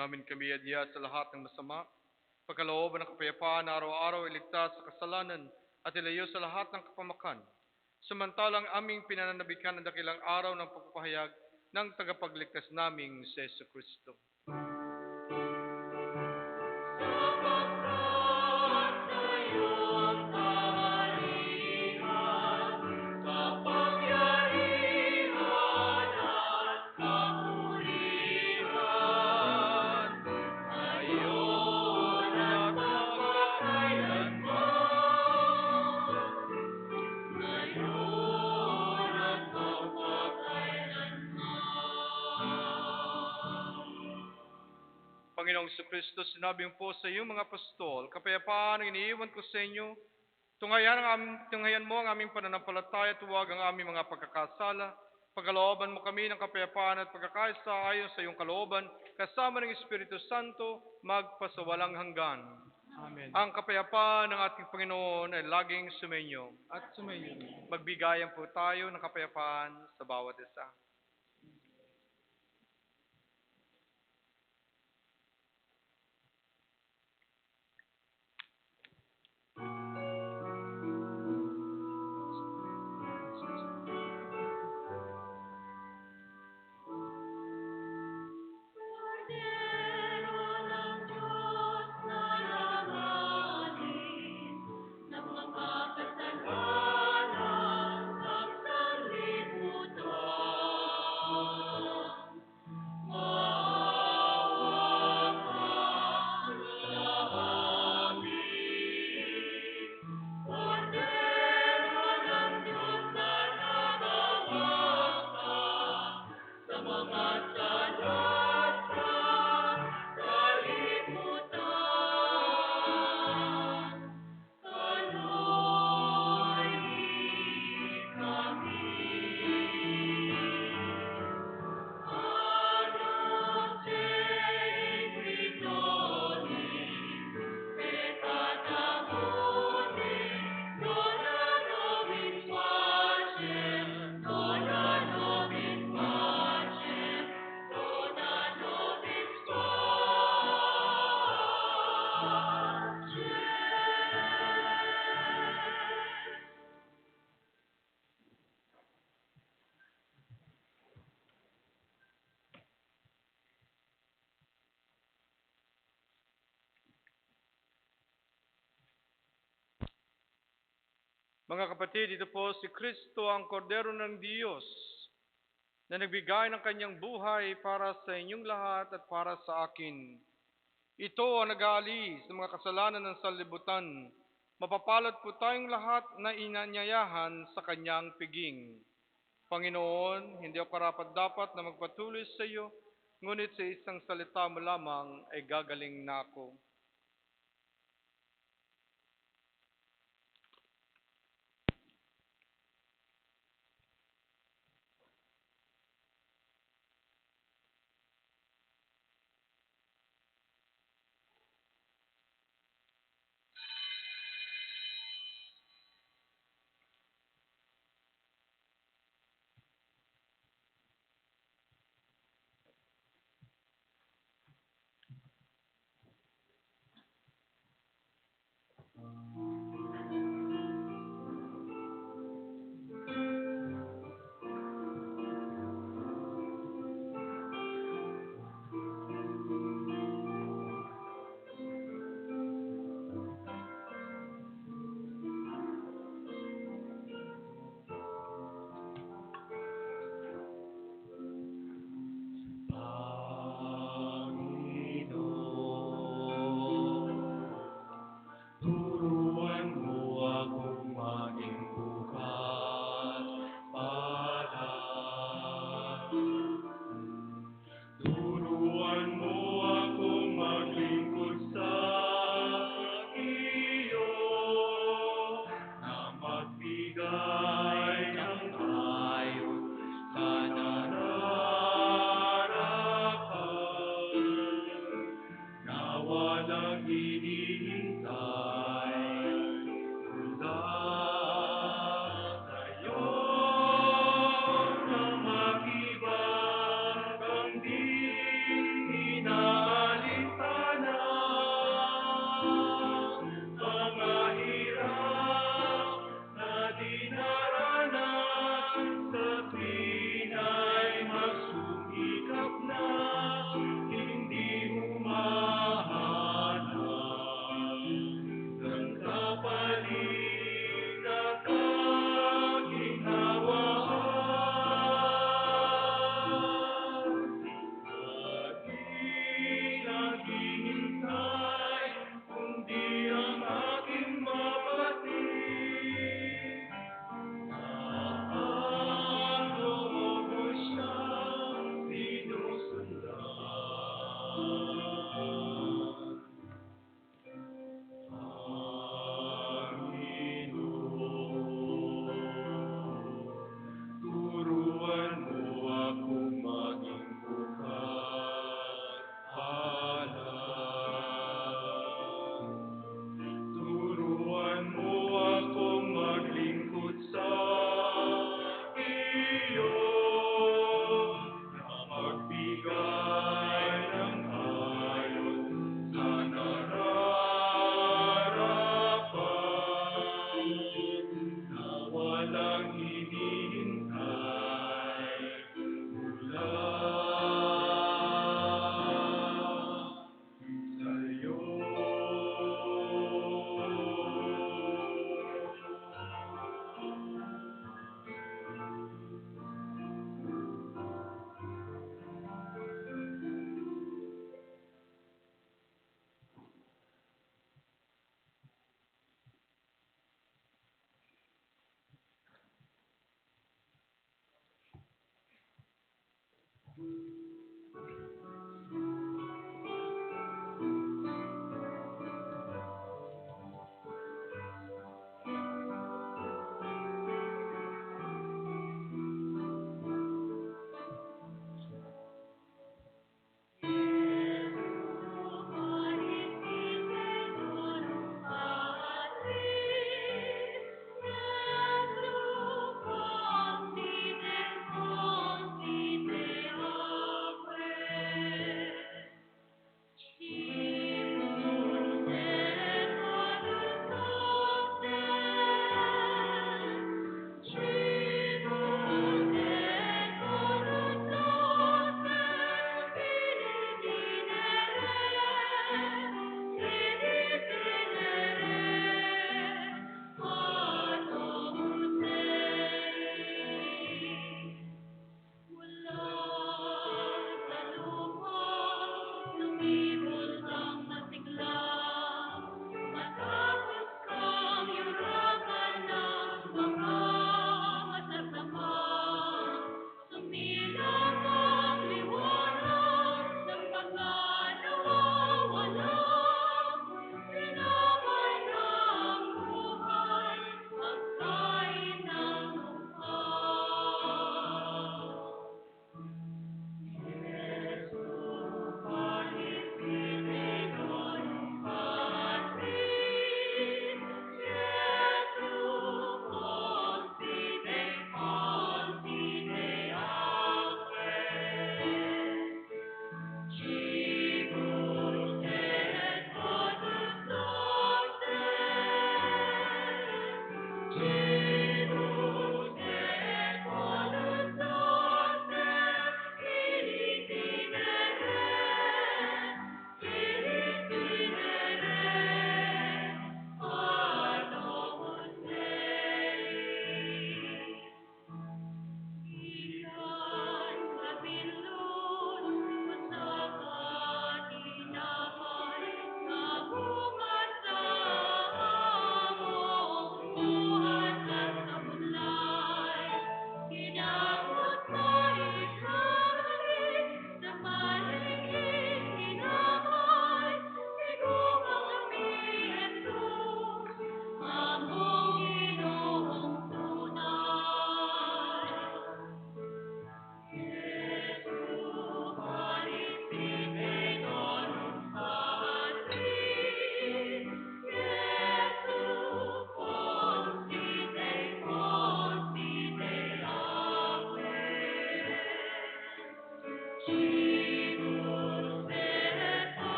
namin kami adya sa lahat ng masama, pagkalooban ng kapayapaan na araw-araw iligtas sa kasalanan at ilayo sa lahat ng kapamakan. Samantalang aming pinananabikan ang dakilang araw ng pagpapahayag ng tagapagligtas naming si Yesu Kristo. Panginoong Kristo, sinabi mo po sa iyong mga apostol, kapayapaan ang iniiwan ko sa inyo, tunghayan mo ang aming pananampalataya at huwag ang aming mga pagkakasala. Pagkalooban mo kami ng kapayapaan at pagkakaisa ayon sa iyong kalooban, kasama ng Espiritu Santo, magpasawalang hanggan. Amen. Ang kapayapaan ng ating Panginoon ay laging sumainyo. At sumayo rin. Magbigayan po tayo ng kapayapaan sa bawat isa. Mga kapatid, ito po si Kristo ang kordero ng Diyos na nagbigay ng kanyang buhay para sa inyong lahat at para sa akin. Ito ang nag-aalis ng mga kasalanan ng sanlibutan. Mapapalad po tayong lahat na inanyayahan sa kanyang piging. Panginoon, hindi ako karapat-dapat na magpatuloy sa iyo, ngunit sa isang salita mo lamang ay gagaling na ako.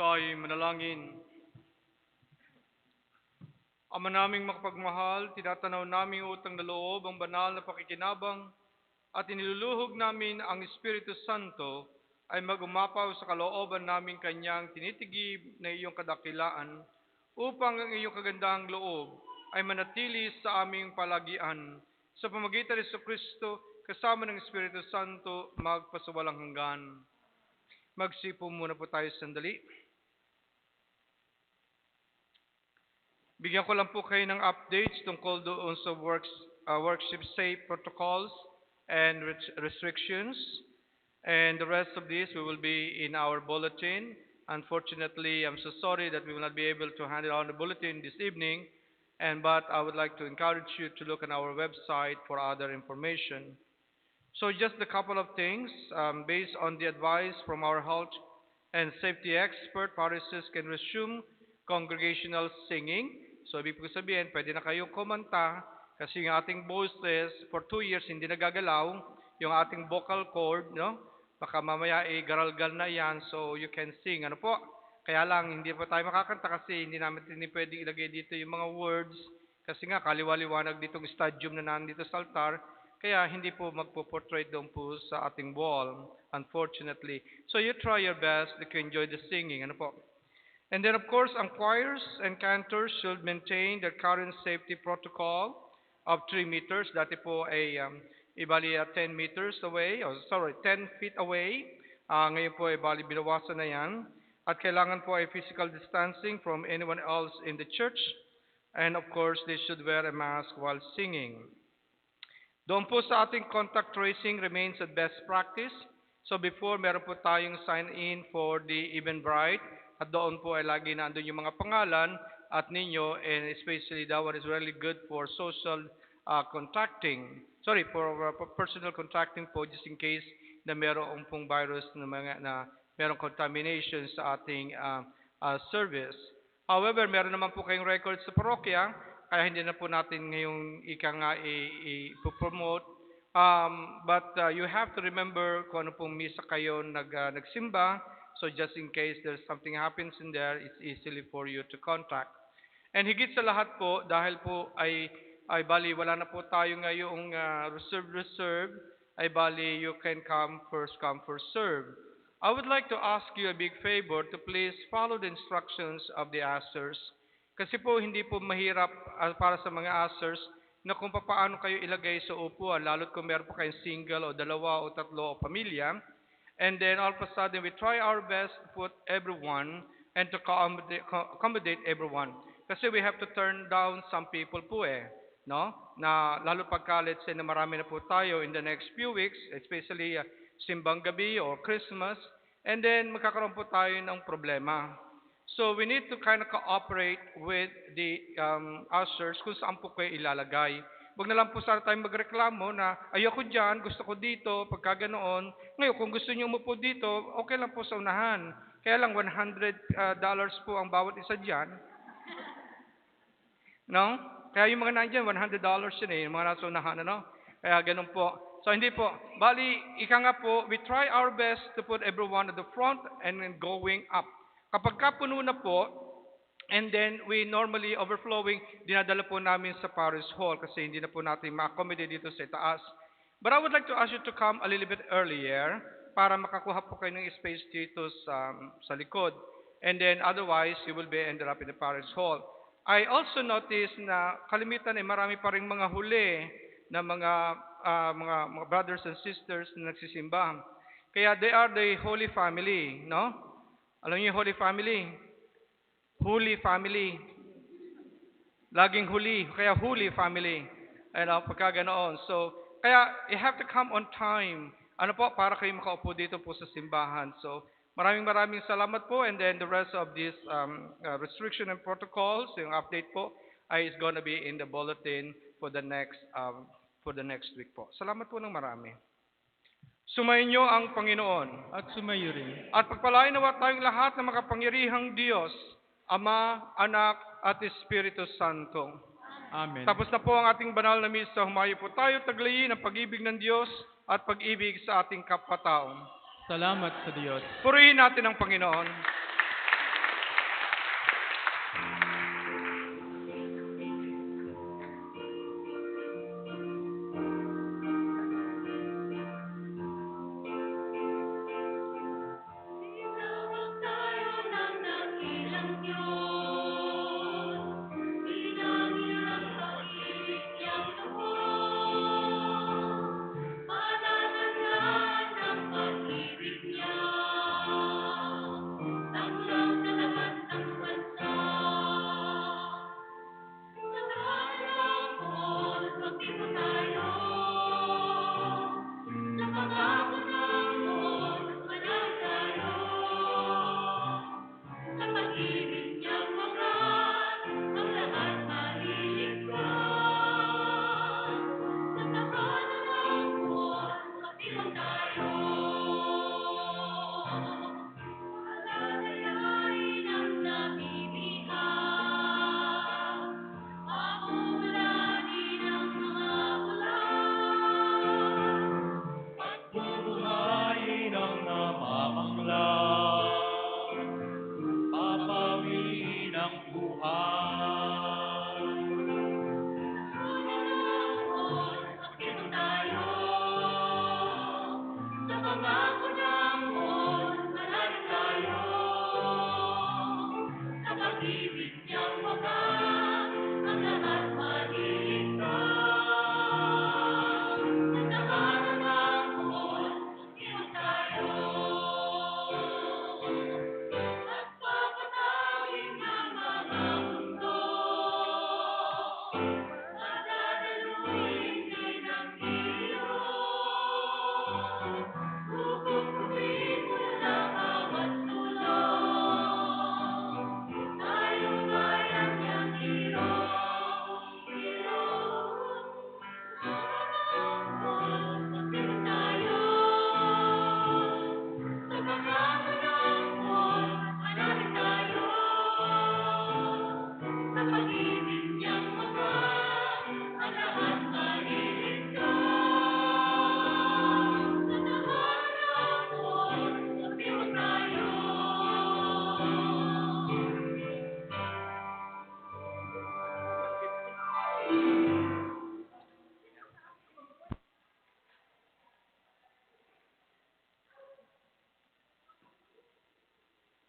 Tayo'y manalangin. Ama naming makapagmahal, tinatanaw naming utang na loob ang banal na pakikinabang at iniluluhog namin ang Espiritu Santo ay magumapaw sa kalooban naming kanyang tinitigib na iyong kadakilaan upang ang iyong kagandahang loob ay manatili sa aming palagian sa pamagitan ni Kristo kasama ng Espiritu Santo magpasawalang hanggan. Magsipo muna po tayo sandali. Bigyan ko lang po kayo ng updates tungkol doon sa worship safe protocols and restrictions. And the rest of this we will be in our bulletin. Unfortunately, I'm so sorry that we will not be able to hand it out the bulletin this evening. But I would like to encourage you to look on our website for other information. So just a couple of things. Based on the advice from our health and safety expert, parishes can resume congregational singing. So ibig po sabihin, pwede na kayong kumanta kasi yung ating voices for 2 years hindi nagagalaw, yung ating vocal cord, no? Baka mamaya garalgal na yan, so you can sing. Ano po? Kaya lang, hindi pa tayo makakanta kasi hindi namin pwede ilagay dito yung mga words kasi nga kaliwa-liwanag ditong stadium na nandito sa altar, kaya hindi po magpo-portray doon po sa ating wall, unfortunately. So you try your best to enjoy the singing. Ano po? And then, of course, ang choirs and cantors should maintain their current safety protocol of 3 meters. Dati po ay ibali 10 meters away, 10 feet away. Ngayon po ay ibali binawasan na yan. At kailangan po ay physical distancing from anyone else in the church. And of course, they should wear a mask while singing. Doon po sa ating contact tracing remains at best practice. So before, meron po tayong sign in for the Eventbrite. At doon po ay lagi nandun yung mga pangalan at ninyo, and especially that one is really good for social contacting. Sorry, for personal contacting po, just in case na meron pong virus na merong contamination sa ating service. However, meron naman po kayong records sa parokya, kaya hindi na po natin ngayong i-promote. But you have to remember kung ano pong misa kayo nagsimba. So just in case there's something happens in there, it's easily for you to contact. And higit sa lahat po, dahil po ay bali wala na po tayo ngayong reserve, ay bali you can come, first serve. I would like to ask you a big favor to please follow the instructions of the ushers. Kasi po hindi po mahirap para sa mga ushers na kung paano kayo ilagay sa upuan, lalo't kung meron po kayong single o dalawa o tatlo o pamilya. And then all of a sudden, we try our best to put everyone and to accommodate everyone. Kasi we have to turn down some people po no? Na lalo pagka let's say na marami na po tayo in the next few weeks, especially simbang gabi or Christmas, and then magkakaroon po tayo ng problema. So we need to kind of cooperate with the ushers kung saan po kayo ilalagay. Huwag na lang po sana tayo magreklamo na ayoko dyan, gusto ko dito, pagka ganoon. Ngayon, kung gusto niyo umupo dito, okay lang po sa unahan. Kaya lang $100 po ang bawat isa dyan. No? Kaya yung mga nandyan, $100 yun yung mga nasa unahan, ano? Kaya ganun po. So hindi po. Bali, ika nga po, we try our best to put everyone at the front and then going up. Kapag kapuno na po, and then we normally overflowing, dinadala po namin sa parish hall kasi hindi na po natin ma-accommodate dito sa itaas. But I would like to ask you to come a little bit earlier para makakuha po kayo ng space dito sa likod. And then otherwise, you will be ended up in the parish hall. I also noticed na kalimitan ay marami pa ring mga huli na mga brothers and sisters na nagsisimba. Kaya they are the Holy Family, no? Alam niyo yung Holy Family? Holy Family. Laging huli. Kaya Holy Family. Pagka ganoon. So, kaya you have to come on time. Ano po? Para kayo makaupo dito po sa simbahan. So, maraming salamat po. And then the rest of this restriction and protocols, yung update po, is gonna be in the bulletin for the next week po. Salamat po ng marami. Sumainyo ang Panginoon. At sumayo rin. At pagpalain nawa tayong lahat ng makapangyarihang Diyos, Ama, Anak, at Espiritu Santo. Amen. Tapos na po ang ating banal na misa. Humayo po tayo taglayin ang pag-ibig ng Diyos at pag-ibig sa ating kapwa-tao. Salamat sa Diyos. Purihin natin ang Panginoon.